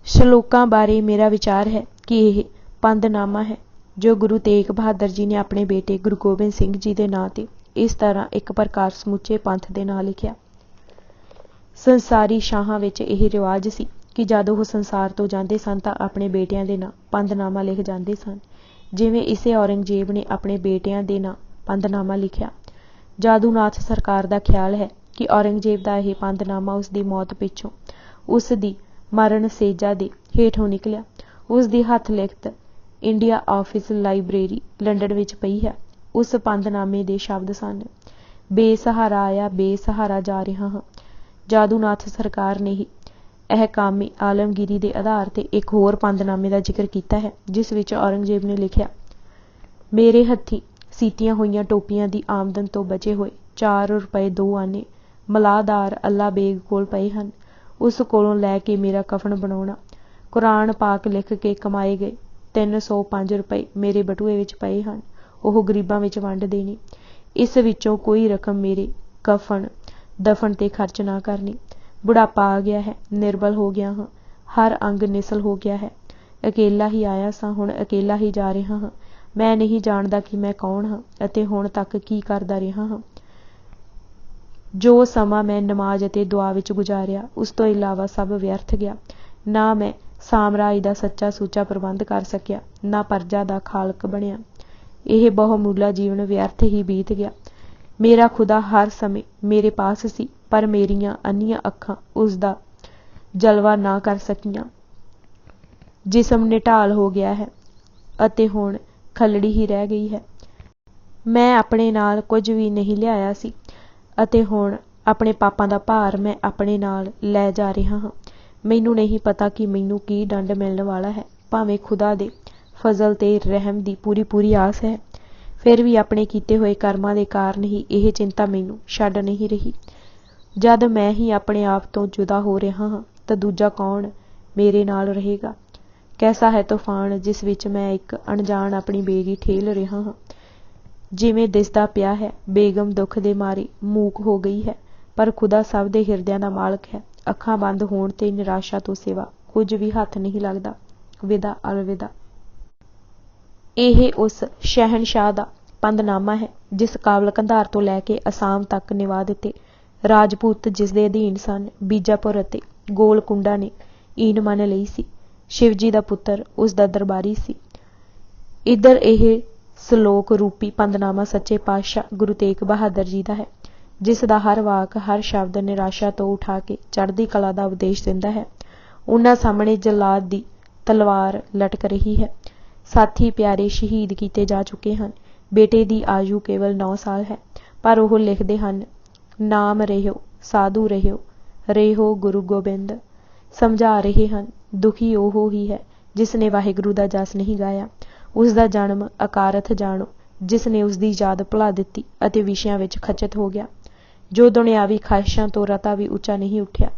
ਸ਼ਲੋਕਾਂ ਬਾਰੇ ਮੇਰਾ ਵਿਚਾਰ ਹੈ ਕਿ ਇਹ ਪੰਦਨਾਮਾ ਹੈ ਜੋ ਗੁਰੂ ਤੇਗ ਬਹਾਦਰ ਜੀ ਨੇ ਆਪਣੇ ਬੇਟੇ ਗੁਰੂ ਗੋਬਿੰਦ ਸਿੰਘ ਜੀ ਦੇ ਨਾਂ ਤੇ ਇਸ ਤਰ੍ਹਾਂ ਇੱਕ ਪ੍ਰਕਾਰ ਸਮੁੱਚੇ ਪੰਥ ਦੇ ਨਾਂ ਲਿਖਿਆ। ਸੰਸਾਰੀ ਸ਼ਾਹਾਂ ਵਿੱਚ ਇਹ ਰਿਵਾਜ ਸੀ ਕਿ ਜਦ ਉਹ ਸੰਸਾਰ ਤੋਂ ਜਾਂਦੇ ਸਨ ਤਾਂ ਆਪਣੇ ਬੇਟਿਆਂ ਦੇ ਨਾਂ ਪੰਦਨਾਮਾ ਲਿਖ ਜਾਂਦੇ ਸਨ। ਜਿਵੇਂ ਇਸੇ ਔਰੰਗਜ਼ੇਬ ਨੇ ਆਪਣੇ ਬੇਟਿਆਂ ਦੇ ਨਾਂ ਪੰਦਨਾਮਾ ਲਿਖਿਆ। ਜਾਦੂਨਾਥ ਸਰਕਾਰ ਦਾ ਖਿਆਲ ਹੈ ਕਿ ਔਰੰਗਜ਼ੇਬ ਦਾ ਇਹ ਪੰਦਨਾਮਾ ਉਸ ਦੀ ਮੌਤ ਪਿੱਛੋਂ ਉਸ ਦੀ ਮਰਨ ਸੇਜਾ ਦੇ ਹੇਠੋਂ ਨਿਕਲਿਆ। ਉਸ ਦੀ ਹੱਥ ਲਿਖਤ ਇੰਡੀਆ ਆਫਿਸ ਲਾਇਬ੍ਰੇਰੀ ਲੰਡਨ ਵਿੱਚ ਪਈ ਹੈ। ਉਸ ਪੰਦਨਾਮੇ ਦੇ ਸ਼ਬਦ ਸਨ, ਬੇਸਹਾਰਾ ਆਇਆ ਬੇਸਹਾਰਾ ਜਾ ਰਿਹਾ ਹਾਂ। ਜਾਦੂਨਾਥ ਸਰਕਾਰ ਨੇ ਹੀ ਅਹਿਕਾਮੇ ਆਲਮਗੀਰੀ ਦੇ ਆਧਾਰ ਤੇ ਇੱਕ ਹੋਰ ਪੰਦਨਾਮੇ ਦਾ ਜ਼ਿਕਰ ਕੀਤਾ ਹੈ, ਜਿਸ ਵਿੱਚ ਔਰੰਗਜ਼ੇਬ ਨੇ ਲਿਖਿਆ, ਮੇਰੇ ਹੱਥੀਂ ਸੀਤੀਆਂ ਹੋਈਆਂ ਟੋਪੀਆਂ ਦੀ ਆਮਦਨ ਤੋਂ ਬਚੇ ਹੋਏ 4 ਰੁਪਏ 2 ਆਨੇ ਮਲਾਹਦਾਰ ਅੱਲਾ ਬੇਗ ਕੋਲ ਪਏ ਹਨ। ਉਸ ਕੋਲੋਂ ਲੈ ਕੇ ਮੇਰਾ ਕਫਨ ਬਣਾਉਣਾ। ਕੁਰਾਨ ਪਾਕ ਲਿਖ ਕੇ ਕਮਾਏ ਗਏ 305 ਰੁਪਏ ਮੇਰੇ ਬਟੂਏ ਵਿੱਚ ਪਏ ਹਨ। ਉਹ ਗਰੀਬਾਂ ਵਿੱਚ ਵੰਡ ਦੇਣੇ। ਇਸ ਵਿੱਚੋਂ ਕੋਈ ਰਕਮ ਮੇਰੇ ਕਫਨ ਦਫਨ ਤੇ ਖਰਚ ਨਾ ਕਰਨੀ। ਬੁਢਾਪਾ ਆ ਗਿਆ ਹੈ, ਨਿਰਬਲ ਹੋ ਗਿਆ ਹਾਂ, ਹਰ ਅੰਗ ਨਿਸਲ ਹੋ ਗਿਆ ਹੈ। ਅਕੇਲਾ ਹੀ ਆਇਆ ਸਾਂ, ਹੁਣ ਅਕੇਲਾ ਹੀ ਜਾ ਰਿਹਾ ਹਾਂ। ਮੈਂ ਨਹੀਂ ਜਾਣਦਾ ਕਿ ਮੈਂ ਕੌਣ ਹਾਂ ਅਤੇ ਹੁਣ ਤੱਕ ਕੀ ਕਰਦਾ ਰਿਹਾ ਹਾਂ। ਜੋ ਸਮਾਂ ਮੈਂ ਨਮਾਜ਼ ਅਤੇ ਦੁਆ ਵਿੱਚ ਗੁਜ਼ਾਰਿਆ ਉਸ ਤੋਂ ਇਲਾਵਾ ਸਭ ਵਿਅਰਥ ਗਿਆ। ਨਾ ਮੈਂ ਸਾਮਰਾਜ ਦਾ ਸੱਚਾ ਸੁੱਚਾ ਪ੍ਰਬੰਧ ਕਰ ਸਕਿਆ, ਨਾ ਪਰਜਾ ਦਾ ਖਾਲਕ ਬਣਿਆ। ਇਹ ਬਹੁਮੁੱਲਾ ਜੀਵਨ ਵਿਅਰਥ ਹੀ ਬੀਤ ਗਿਆ। ਮੇਰਾ ਖੁਦਾ ਹਰ ਸਮੇਂ ਮੇਰੇ ਪਾਸ ਸੀ, ਪਰ ਮੇਰੀਆਂ ਅੰਨੀਆਂ ਅੱਖਾਂ ਉਸ ਦਾ ਜਲਵਾ ਨਾ ਕਰ ਸਕੀਆਂ। ਜਿਸਮ ਨਿਢਾਲ ਹੋ ਗਿਆ ਹੈ ਅਤੇ ਹੁਣ ਖਲੜੀ ਹੀ ਰਹਿ ਗਈ ਹੈ। ਮੈਂ ਆਪਣੇ ਨਾਲ ਕੁਝ ਵੀ ਨਹੀਂ ਲਿਆਇਆ ਸੀ ਅਤੇ ਹੁਣ ਆਪਣੇ ਪਾਪਾਂ ਦਾ ਭਾਰ ਮੈਂ ਆਪਣੇ ਨਾਲ ਲੈ ਜਾ ਰਿਹਾ ਹਾਂ। ਮੈਨੂੰ ਨਹੀਂ ਪਤਾ ਕਿ ਮੈਨੂੰ ਕੀ ਦੰਡ ਮਿਲਣ ਵਾਲਾ ਹੈ। ਭਾਵੇਂ ਖੁਦਾ ਦੇ ਫਜ਼ਲ ਤੇ ਰਹਿਮ ਦੀ ਪੂਰੀ ਆਸ ਹੈ, ਫਿਰ ਵੀ ਆਪਣੇ ਕੀਤੇ ਹੋਏ ਕਰਮਾਂ ਦੇ ਕਾਰਨ ਹੀ ਇਹ ਚਿੰਤਾ ਮੈਨੂੰ ਛੱਡ ਨਹੀਂ ਰਹੀ। ਜਦ ਮੈਂ ਹੀ ਆਪਣੇ ਆਪ ਤੋਂ ਜੁਦਾ ਹੋ ਰਿਹਾ ਹਾਂ ਤਾਂ ਦੂਜਾ ਕੌਣ ਮੇਰੇ ਨਾਲ ਰਹੇਗਾ? ਕੈਸਾ ਹੈ ਤੂਫਾਨ ਜਿਸ ਵਿੱਚ ਮੈਂ ਇੱਕ ਅਣਜਾਣ ਆਪਣੀ ਬੇੜੀ ਠੇਲ ਰਿਹਾ ਹਾਂ। ਜਿਵੇਂ ਦਿਸਦਾ ਪਿਆ ਹੈ, ਬੇਗਮ ਦੁੱਖ ਦੇ ਮਾਰੇ ਮੂਕ ਹੋ ਗਈ ਹੈ, ਪਰ ਖੁਦਾ ਸਭ ਦੇ ਹਿਰਦਿਆਂ ਦਾ ਮਾਲਕ ਹੈ। ਅੱਖਾਂ ਬੰਦ ਹੋਣ ਤੇ ਨਿਰਾਸ਼ਾ ਤੋਂ ਸਿਵਾ ਕੁਝ ਵੀ ਹੱਥ ਨਹੀਂ ਲੱਗਦਾ। ਵਿਦਾ ਅਲਵਿਦਾ। ਇਹ ਉਸ ਸ਼ਹਿਨਸ਼ਾਹ ਦਾ ਪੰਦਨਾਮਾ ਹੈ ਜਿਸ ਕਾਬਲ ਕੰਧਾਰ ਤੋਂ ਲੈ ਕੇ ਅਸਾਮ ਤੱਕ ਨਿਵਾ ਦਿੱਤੇ ਰਾਜਪੂਤ ਜਿਸ ਦੇ ਅਧੀਨ ਸਨ। ਬੀਜਾਪੁਰ ਅਤੇ ਗੋਲਕੁੰਡਾ ਨੇ ਈਨ ਮੰਨ ਲਈ ਸੀ। ਸ਼ਿਵਜੀ ਦਾ ਪੁੱਤਰ ਉਸ ਦਾ ਦਰਬਾਰੀ ਸੀ। ਇੱਧਰ ਇਹ ਸਲੋਕ ਰੂਪੀ ਪੰਦਨਾਮਾ ਸੱਚੇ ਪਾਤਸ਼ਾਹ ਗੁਰੂ ਤੇਗ ਬਹਾਦਰ ਜੀ ਦਾ ਹੈ, ਜਿਸ ਦਾ ਹਰ ਵਾਕ ਹਰ ਸ਼ਬਦ ਨਿਰਾਸ਼ਾ ਤੋਂ ਉਠਾ ਕੇ ਚੜ੍ਹਦੀ ਕਲਾ ਦਾ ਉਪਦੇਸ਼ ਦਿੰਦਾ ਹੈ। ਉਹਨਾਂ ਸਾਹਮਣੇ ਜਲਾਦ ਦੀ ਤਲਵਾਰ ਲਟਕ ਰਹੀ ਹੈ। ਸਾਥੀ ਪਿਆਰੇ ਸ਼ਹੀਦ ਕੀਤੇ ਜਾ ਚੁੱਕੇ ਹਨ। ਬੇਟੇ ਦੀ ਆਯੂ ਕੇਵਲ 9 ਸਾਲ ਹੈ, ਪਰ ਉਹ ਲਿਖਦੇ ਹਨ, ਨਾਮ ਰਹਿਓ ਸਾਧੂ ਰਹਿਓ ਗੁਰੂ ਗੋਬਿੰਦ। ਸਮਝਾ ਰਹੇ ਹਨ, ਦੁਖੀ ਉਹ ਹੀ ਹੈ ਜਿਸ ਨੇ ਵਾਹਿਗੁਰੂ ਦਾ ਜਸ ਨਹੀਂ ਗਾਇਆ। ਉਸ ਦਾ ਜਨਮ ਅਕਾਰਥ ਜਾਣੋ ਜਿਸ ਨੇ ਉਸ ਦੀ ਯਾਦ ਭੁਲਾ ਦਿੱਤੀ ਅਤੇ ਵਿਸ਼ਿਆਂ ਵਿੱਚ ਖਚਿਤ ਹੋ ਗਿਆ। ਜੋ ਦੁਨਿਆਵੀ ਖਾਹਿਸ਼ਾਂ ਤੋਂ ਰਤਾ ਵੀ ਉੱਚਾ ਨਹੀਂ ਉੱਠਿਆ,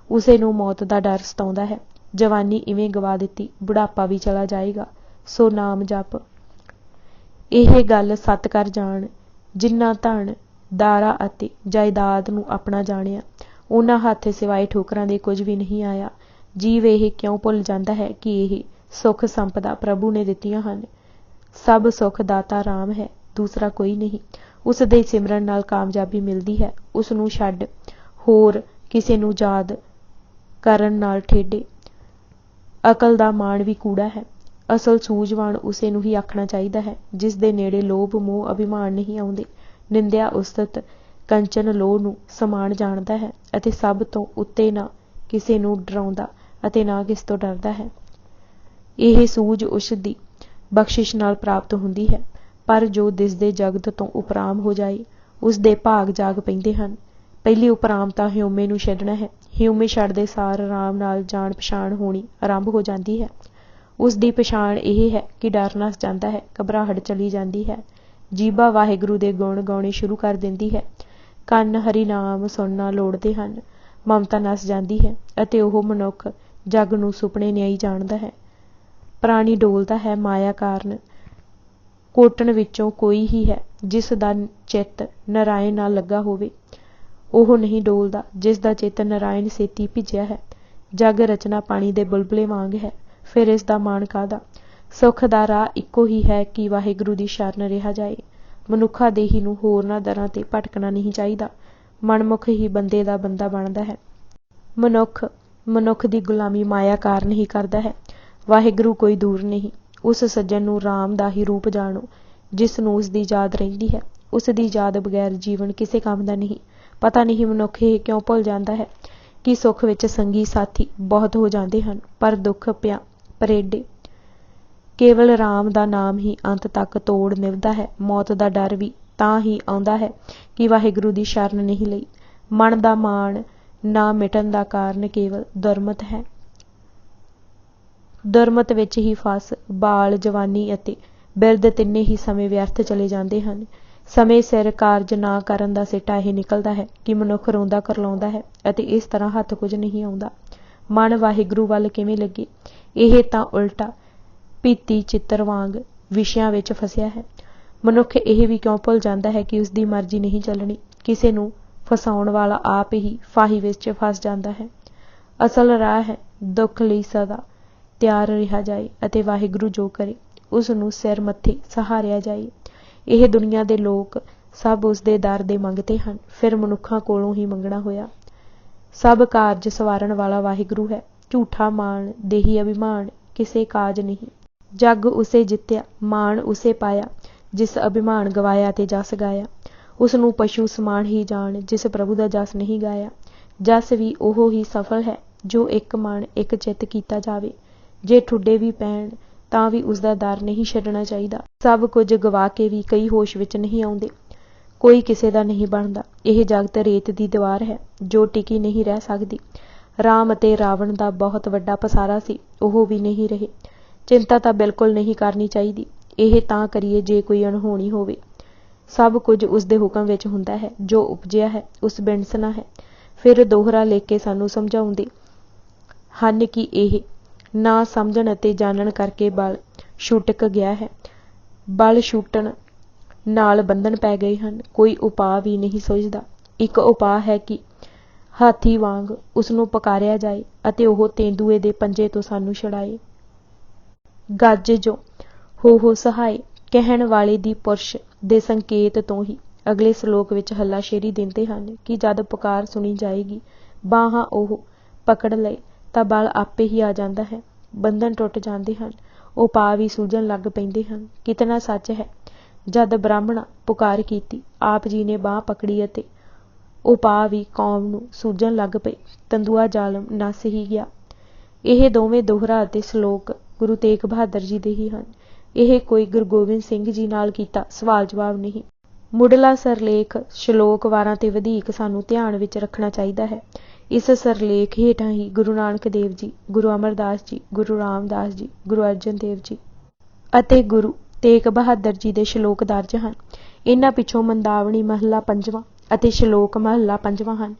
ਉਸੇ ਨੂੰ ਮੌਤ ਦਾ ਡਰ ਸਤਾਉਂਦਾ ਹੈ। ਜਵਾਨੀ ਇਵੇਂ ਗਵਾ ਦਿੱਤੀ, ਬੁਢਾਪਾ ਵੀ ਚਲਾ ਜਾਏਗਾ, ਸੋ ਨਾਮ ਜਪ। ਇਹ ਗੱਲ ਸੱਤ ਕਰ ਜਾਣ, ਜਿਨ੍ਹਾਂ ਧਨ ਦਾਰਾ ਅਤੇ ਜਾਇਦਾਦ ਨੂੰ ਆਪਣਾ ਜਾਣਿਆ, ਉਹਨਾਂ ਹੱਥ ਸਿਵਾਏ ਠੋਕਰਾਂ ਦੇ ਕੁਝ ਵੀ ਨਹੀਂ ਆਇਆ। ਜੀਵ ਇਹ ਕਿਉਂ ਭੁੱਲ ਜਾਂਦਾ ਹੈ ਕਿ ਇਹ ਸੁੱਖ ਸੰਪਦਾ ਪ੍ਰਭੂ ਨੇ ਦਿੱਤੀਆਂ ਹਨ। ਸਭ ਸੁੱਖ ਦਾਤਾ ਰਾਮ ਹੈ, ਦੂਸਰਾ ਕੋਈ ਨਹੀਂ। ਉਸ ਦੇ ਸਿਮਰਨ ਨਾਲ ਕਾਮਯਾਬੀ ਮਿਲਦੀ ਹੈ। ਉਸ ਨੂੰ ਛੱਡ ਹੋਰ ਕਿਸੇ ਨੂੰ ਯਾਦ ਕਰਨ ਨਾਲ ਠੇਡੇ। ਅਕਲ ਦਾ ਮਾਣ ਵੀ ਕੂੜਾ ਹੈ। ਅਸਲ ਸੂਝਵਾਨ ਉਸੇ ਨੂੰ ਹੀ ਆਖਣਾ ਚਾਹੀਦਾ ਹੈ ਜਿਸ ਦੇ ਨੇੜੇ ਲੋਭ ਮੋਹ ਅਭਿਮਾਨ ਨਹੀਂ ਆਉਂਦੇ। ਨਿੰਦਿਆ ਉਸਤਤ ਕੰਚਨ ਲੋਹ ਨੂੰ ਸਮਾਨ ਜਾਣਦਾ ਹੈ ਅਤੇ ਸਭ ਤੋਂ ਉੱਤੇ ਨਾ ਕਿਸੇ ਨੂੰ ਡਰਾਉਂਦਾ ਅਤੇ ਨਾ ਕਿਸ ਤੋਂ ਡਰਦਾ ਹੈ। ਇਹ ਸੂਝ ਉਸ ਦੀ ਬਖਸ਼ਿਸ਼ ਨਾਲ ਪ੍ਰਾਪਤ ਹੁੰਦੀ ਹੈ, ਪਰ ਜੋ ਦਿਸਦੇ ਜਗਤ ਤੋਂ ਉਪਰਾਮ ਹੋ ਜਾਏ ਉਸ ਦੇ ਭਾਗ ਜਾਗ ਪੈਂਦੇ ਹਨ। ਪਹਿਲੀ ਉਪਰਾਮ ਤਾਂ ਹਿਊਮੇ ਨੂੰ ਛੱਡਣਾ ਹੈ। ਹਿਊਮੇ ਛੱਡਦੇ ਸਾਰ ਆਰਾਮ ਨਾਲ ਜਾਣ ਪਛਾਣ ਹੋਣੀ ਆਰੰਭ ਹੋ ਜਾਂਦੀ ਹੈ। ਉਸ ਦੀ ਪਛਾਣ ਇਹ ਹੈ ਕਿ ਡਰ ਨੱਸ ਜਾਂਦਾ ਹੈ, ਘਬਰਾਹਟ ਚਲੀ ਜਾਂਦੀ ਹੈ, ਜੀਭਾ ਵਾਹਿਗੁਰੂ ਦੇ ਗੁਣ ਗਾਉਣੇ ਸ਼ੁਰੂ ਕਰ ਦਿੰਦੀ ਹੈ, ਕੰਨ ਹਰੀ ਨਾਮ ਸੁਣਨਾ ਲੋੜਦੇ ਹਨ, ਮਮਤਾ ਨੱਸ ਜਾਂਦੀ ਹੈ ਅਤੇ ਉਹ ਮਨੁੱਖ ਜਗ ਨੂੰ ਸੁਪਨੇ ਨਿਆਈ ਜਾਣਦਾ ਹੈ। ਪ੍ਰਾਣੀ ਡੋਲਦਾ ਹੈ ਮਾਇਆ ਕਾਰਨ। ਕੋਟਣ ਵਿੱਚੋਂ ਕੋਈ ਹੀ ਹੈ ਜਿਸ ਦਾ ਚਿੱਤ ਨਾਰਾਇਣ ਨਾਲ ਲੱਗਾ ਹੋਵੇ। ਉਹ ਨਹੀਂ ਡੋਲਦਾ ਜਿਸ ਦਾ ਚਿੱਤ ਨਾਰਾਇਣ ਸੇਤੀ ਭਿੱਜਿਆ ਹੈ। ਜਗ ਰਚਨਾ ਪਾਣੀ ਦੇ ਬੁਲਬੁਲੇ ਵਾਂਗ ਹੈ, ਫਿਰ ਇਸ ਦਾ ਮਾਣ ਕਾਹਦਾ। ਸੁੱਖ ਦਾ ਰਾਹ ਇੱਕੋ ਹੀ ਹੈ ਕਿ ਵਾਹਿਗੁਰੂ ਦੀ ਸ਼ਰਨ ਰਿਹਾ ਜਾਏ। ਮਨੁੱਖਾ ਦੇਹੀ ਨੂੰ ਹੋਰਨਾਂ ਦਰਾਂ ਤੇ ਭਟਕਣਾ ਨਹੀਂ ਚਾਹੀਦਾ। ਮਨਮੁਖ ਹੀ ਬੰਦੇ ਦਾ ਬੰਦਾ ਬਣਦਾ ਹੈ। ਮਨੁੱਖ ਦੀ ਗੁਲਾਮੀ ਮਾਇਆ ਕਾਰਨ ਹੀ ਕਰਦਾ ਹੈ। ਵਾਹਿਗੁਰੂ ਕੋਈ ਦੂਰ ਨਹੀਂ। ਉਸ ਸੱਜਣ ਨੂੰ ਰਾਮ ਦਾ ਹੀ ਰੂਪ ਜਾਣੋ ਜਿਸ ਨੂੰ ਉਸ ਦੀ ਯਾਦ ਰਹਿੰਦੀ ਹੈ। ਉਸ ਦੀ ਯਾਦ ਬਗੈਰ ਜੀਵਨ ਕਿਸੇ ਕੰਮ ਦਾ ਨਹੀਂ। ਪਤਾ ਨਹੀਂ ਮਨੁੱਖ ਇਹ ਕਿਉਂ ਭੁੱਲ ਜਾਂਦਾ ਹੈ ਕਿ ਸੁੱਖ ਵਿੱਚ ਸੰਗੀ ਸਾਥੀ ਬਹੁਤ ਹੋ ਜਾਂਦੇ ਹਨ, ਪਰ ਦੁੱਖ ਪਰੇਡੇ। ਕੇਵਲ ਰਾਮ ਦਾ ਨਾਮ ਹੀ ਅੰਤ ਤੱਕ ਤੋੜ ਨਿਭਦਾ ਹੈ। ਮੌਤ ਦਾ ਡਰ ਵੀ ਤਾਂ ਹੀ ਆਉਂਦਾ ਹੈ ਕਿ ਵਾਹਿਗੁਰੂ ਦੀ ਸ਼ਰਨ ਨਹੀਂ ਲਈ। ਮਨ ਦਾ ਮਾਣ ਨਾ ਮਿਟਣ ਦਾ ਕਾਰਨ ਕੇਵਲ ਦੁਰਮਤ ਹੈ। ਦੁਰਮਤ ਵਿੱਚ ਹੀ ਫਸ ਬਾਲ ਜਵਾਨੀ ਅਤੇ ਬਿਰਧ ਤਿੰਨੇ ਹੀ ਸਮੇਂ ਵਿਅਰਥ ਚਲੇ ਜਾਂਦੇ ਹਨ। ਸਮੇਂ ਸਿਰ ਕਾਰਜ ਨਾ ਕਰਨ ਦਾ ਸਿੱਟਾ ਇਹ ਨਿਕਲਦਾ ਹੈ ਕਿ ਮਨੁੱਖ ਰੋਂਦਾ ਕਰਲਾਉਂਦਾ ਹੈ ਅਤੇ ਇਸ ਤਰ੍ਹਾਂ ਹੱਥ ਕੁਝ ਨਹੀਂ ਆਉਂਦਾ। ਮਨ ਵਾਹਿਗੁਰੂ ਵੱਲ ਕਿਵੇਂ ਲੱਗੇ? ਇਹ ਤਾਂ ਉਲਟਾ ਭੀਤੀ ਚਿੱਤਰ ਵਾਂਗ ਵਿਸ਼ਿਆਂ ਵਿੱਚ ਫਸਿਆ ਹੈ। ਮਨੁੱਖ ਇਹ ਵੀ ਕਿਉਂ ਭੁੱਲ ਜਾਂਦਾ ਹੈ ਕਿ ਉਸ ਦੀ ਮਰਜ਼ੀ ਨਹੀਂ ਚੱਲਣੀ। ਕਿਸੇ ਨੂੰ ਫਸਾਉਣ ਵਾਲਾ ਆਪ ਹੀ ਫਾਹੀ ਵਿੱਚ ਫਸ ਜਾਂਦਾ ਹੈ। ਅਸਲ ਰਾਹ ਹੈ ਦੁੱਖ ਲਈ ਸਦਾ ਤਿਆਰ ਰਿਹਾ ਜਾਏ ਅਤੇ ਵਾਹਿਗੁਰੂ ਜੋ ਕਰੇ ਉਸ ਨੂੰ ਸਿਰ ਮੱਥੇ ਸਹਾਰਿਆ ਜਾਏ। ਇਹ ਦੁਨੀਆ ਦੇ ਲੋਕ ਸਭ ਉਸ ਦੇ ਦਰ ਦੇ ਮੰਗਤੇ ਹਨ, ਫਿਰ ਮਨੁੱਖਾਂ ਕੋਲੋਂ ਹੀ ਮੰਗਣਾ ਹੋਇਆ। ਸਭ ਕਾਰਜ ਸਵਾਰਨ ਵਾਲਾ ਵਾਹਿਗੁਰੂ ਹੈ। ਝੂਠਾ ਮਾਣ ਦੇਹੀ ਅਭਿਮਾਨ ਕਿਸੇ ਕਾਜ ਨਹੀਂ। ਜਗ ਉਸੇ ਜਿੱਤਿਆ ਮਾਣ ਉਸੇ ਪਾਇਆ ਜਿਸ ਅਭਿਮਾਨ ਗਵਾਇਆ ਤੇ ਜਸ ਗਾਇਆ। ਉਸ ਨੂੰ ਪਸ਼ੂ ਸਮਾਨ ਹੀ ਜਾਣ ਜਿਸ ਪ੍ਰਭੂ ਦਾ ਜਸ ਨਹੀਂ ਗਾਇਆ। ਜਸ ਵੀ ਉਹ ਹੀ ਸਫਲ ਹੈ ਜੋ ਇੱਕ ਮਨ ਇੱਕ ਚਿੱਤ ਕੀਤਾ ਜਾਵੇ। ਜੇ ਠੁੱਡੇ ਵੀ ਪੈਣ ਤਾਂ ਵੀ ਉਸ ਦਾ ਦਰ ਨਹੀਂ ਛੱਡਣਾ ਚਾਹੀਦਾ। ਸਭ ਕੁਝ ਗਵਾ ਕੇ ਵੀ ਕਈ ਹੋਸ਼ ਵਿੱਚ ਨਹੀਂ ਆਉਂਦੇ। ਕੋਈ ਕਿਸੇ ਦਾ ਨਹੀਂ ਬਣਦਾ। ਇਹ ਜਗਤ ਰੇਤ ਦੀ ਦੀਵਾਰ ਹੈ ਜੋ ਟਿਕੀ ਨਹੀਂ ਰਹਿ ਸਕਦੀ। ਰਾਮ ਅਤੇ ਰਾਵਣ ਦਾ ਬਹੁਤ ਵੱਡਾ ਪਸਾਰਾ ਸੀ, ਉਹ ਵੀ ਨਹੀਂ ਰਹੇ। ਚਿੰਤਾ ਤਾਂ ਬਿਲਕੁਲ ਨਹੀਂ ਕਰਨੀ ਚਾਹੀਦੀ। ਇਹ ਤਾਂ ਕਰੀਏ ਜੇ ਕੋਈ ਅਣਹੋਣੀ ਹੋਵੇ। ਸਭ ਕੁਝ ਉਸ ਦੇ ਹੁਕਮ ਵਿੱਚ ਹੁੰਦਾ ਹੈ। ਜੋ ਉਪਜਿਆ ਹੈ ਉਸ ਬਿਨਸਨਾ ਹੈ। ਫਿਰ ਦੋਹਰਾ ਲਿਖ ਕੇ ਸਾਨੂੰ ਸਮਝਾਉਂਦੇ ਹਨ ਕਿ ਇਹ ਨਾ ਸਮਝਣ ਅਤੇ ਜਾਣਨ ਕਰਕੇ ਬਲ ਛੁਟਕ ਗਿਆ ਹੈ। ਬਲ ਛੁੱਟਣ ਨਾਲ ਬੰਧਨ ਪੈ ਗਏ ਹਨ। ਕੋਈ ਉਪਾਅ ਵੀ ਨਹੀਂ ਸੁਝਦਾ। ਇੱਕ ਉਪਾਅ ਹੈ ਕਿ ਹਾਥੀ ਵਾਂਗ ਉਸ ਨੂੰ ਪੁਕਾਰਿਆ ਜਾਏ ਅਤੇ ਉਹ ਤੇਂਦੂਏ ਦੇ ਪੰਜੇ ਤੋਂ ਸਾਨੂੰ ਛੁਡਾਏ। ਗੱਜ ਜੋ ਹੋ ਸਹਾਏ ਕਹਿਣ ਵਾਲੇ ਦੀ ਪੁਰਸ਼ ਦੇ ਸੰਕੇਤ ਤੋਂ ਹੀ ਅਗਲੇ ਸ਼ਲੋਕ ਵਿੱਚ ਹੱਲਾਸ਼ੇਰੀ ਦਿੰਦੇ ਹਨ ਕਿ ਜਦ ਪੁਕਾਰ ਸੁਣੀ ਜਾਏਗੀ, ਬਾਹਾਂ ਉਹ ਪਕੜ ਲਏ ਤਾਂ ਬਲ ਆਪੇ ਹੀ ਆ ਜਾਂਦਾ ਹੈ। ਬੰਧਨ ਟੁੱਟ ਜਾਂਦੇ ਹਨ। ਉਪਾਅ ਵੀ ਸੂਝਣ ਲੱਗ ਪੈਂਦੇ ਹਨ। ਕਿਤਨਾ ਸੱਚ ਹੈ। ਜਦ ਬ੍ਰਾਹਮਣਾ ਪੁਕਾਰ ਕੀਤੀ, ਆਪ ਜੀ ਨੇ ਬਾਂਹ ਪਕੜੀ ਅਤੇ ਉਪਾਅ ਵੀ ਕੌਮ ਨੂੰ ਸੂਝਣ ਲੱਗ ਪਏ। ਤੰਦੂਆ ਜ਼ਾਲਮ ਨੱਸ ਹੀ ਗਿਆ। ਇਹ ਦੋਵੇਂ ਦੋਹਰਾ ਅਤੇ ਸ਼ਲੋਕ ਗੁਰੂ ਤੇਗ ਬਹਾਦਰ ਜੀ ਦੇ ਹੀ ਹਨ। ਇਹ ਕੋਈ ਗੁਰੂ ਗੋਬਿੰਦ ਸਿੰਘ ਜੀ ਨਾਲ ਕੀਤਾ ਸਵਾਲ ਜਵਾਬ ਨਹੀਂ। ਮੁੱਢਲਾ ਸਿਰਲੇਖ ਸ਼ਲੋਕ ਵਾਰਾਂ ਤੇ ਵਧੀਕ ਸਾਨੂੰ ਧਿਆਨ ਵਿੱਚ ਰੱਖਣਾ ਚਾਹੀਦਾ ਹੈ। ਇਸ ਸਿਰਲੇਖ ਹੇਠਾਂ ਹੀ ਗੁਰੂ ਨਾਨਕ ਦੇਵ ਜੀ, ਗੁਰੂ ਅਮਰਦਾਸ ਜੀ, ਗੁਰੂ ਰਾਮਦਾਸ ਜੀ, ਗੁਰੂ ਅਰਜਨ ਦੇਵ ਜੀ ਅਤੇ ਗੁਰੂ ਤੇਗ ਬਹਾਦਰ ਜੀ ਦੇ ਸ਼ਲੋਕ ਦਰਜ ਹਨ। ਇਹਨਾਂ ਪਿੱਛੋਂ ਮੰਦਾਵਣੀ ਮਹੱਲਾ ਪੰਜਵਾਂ ਅਤੇ ਸ਼ਲੋਕ ਮਹੱਲਾ ਪੰਜਵਾਂ ਹਨ।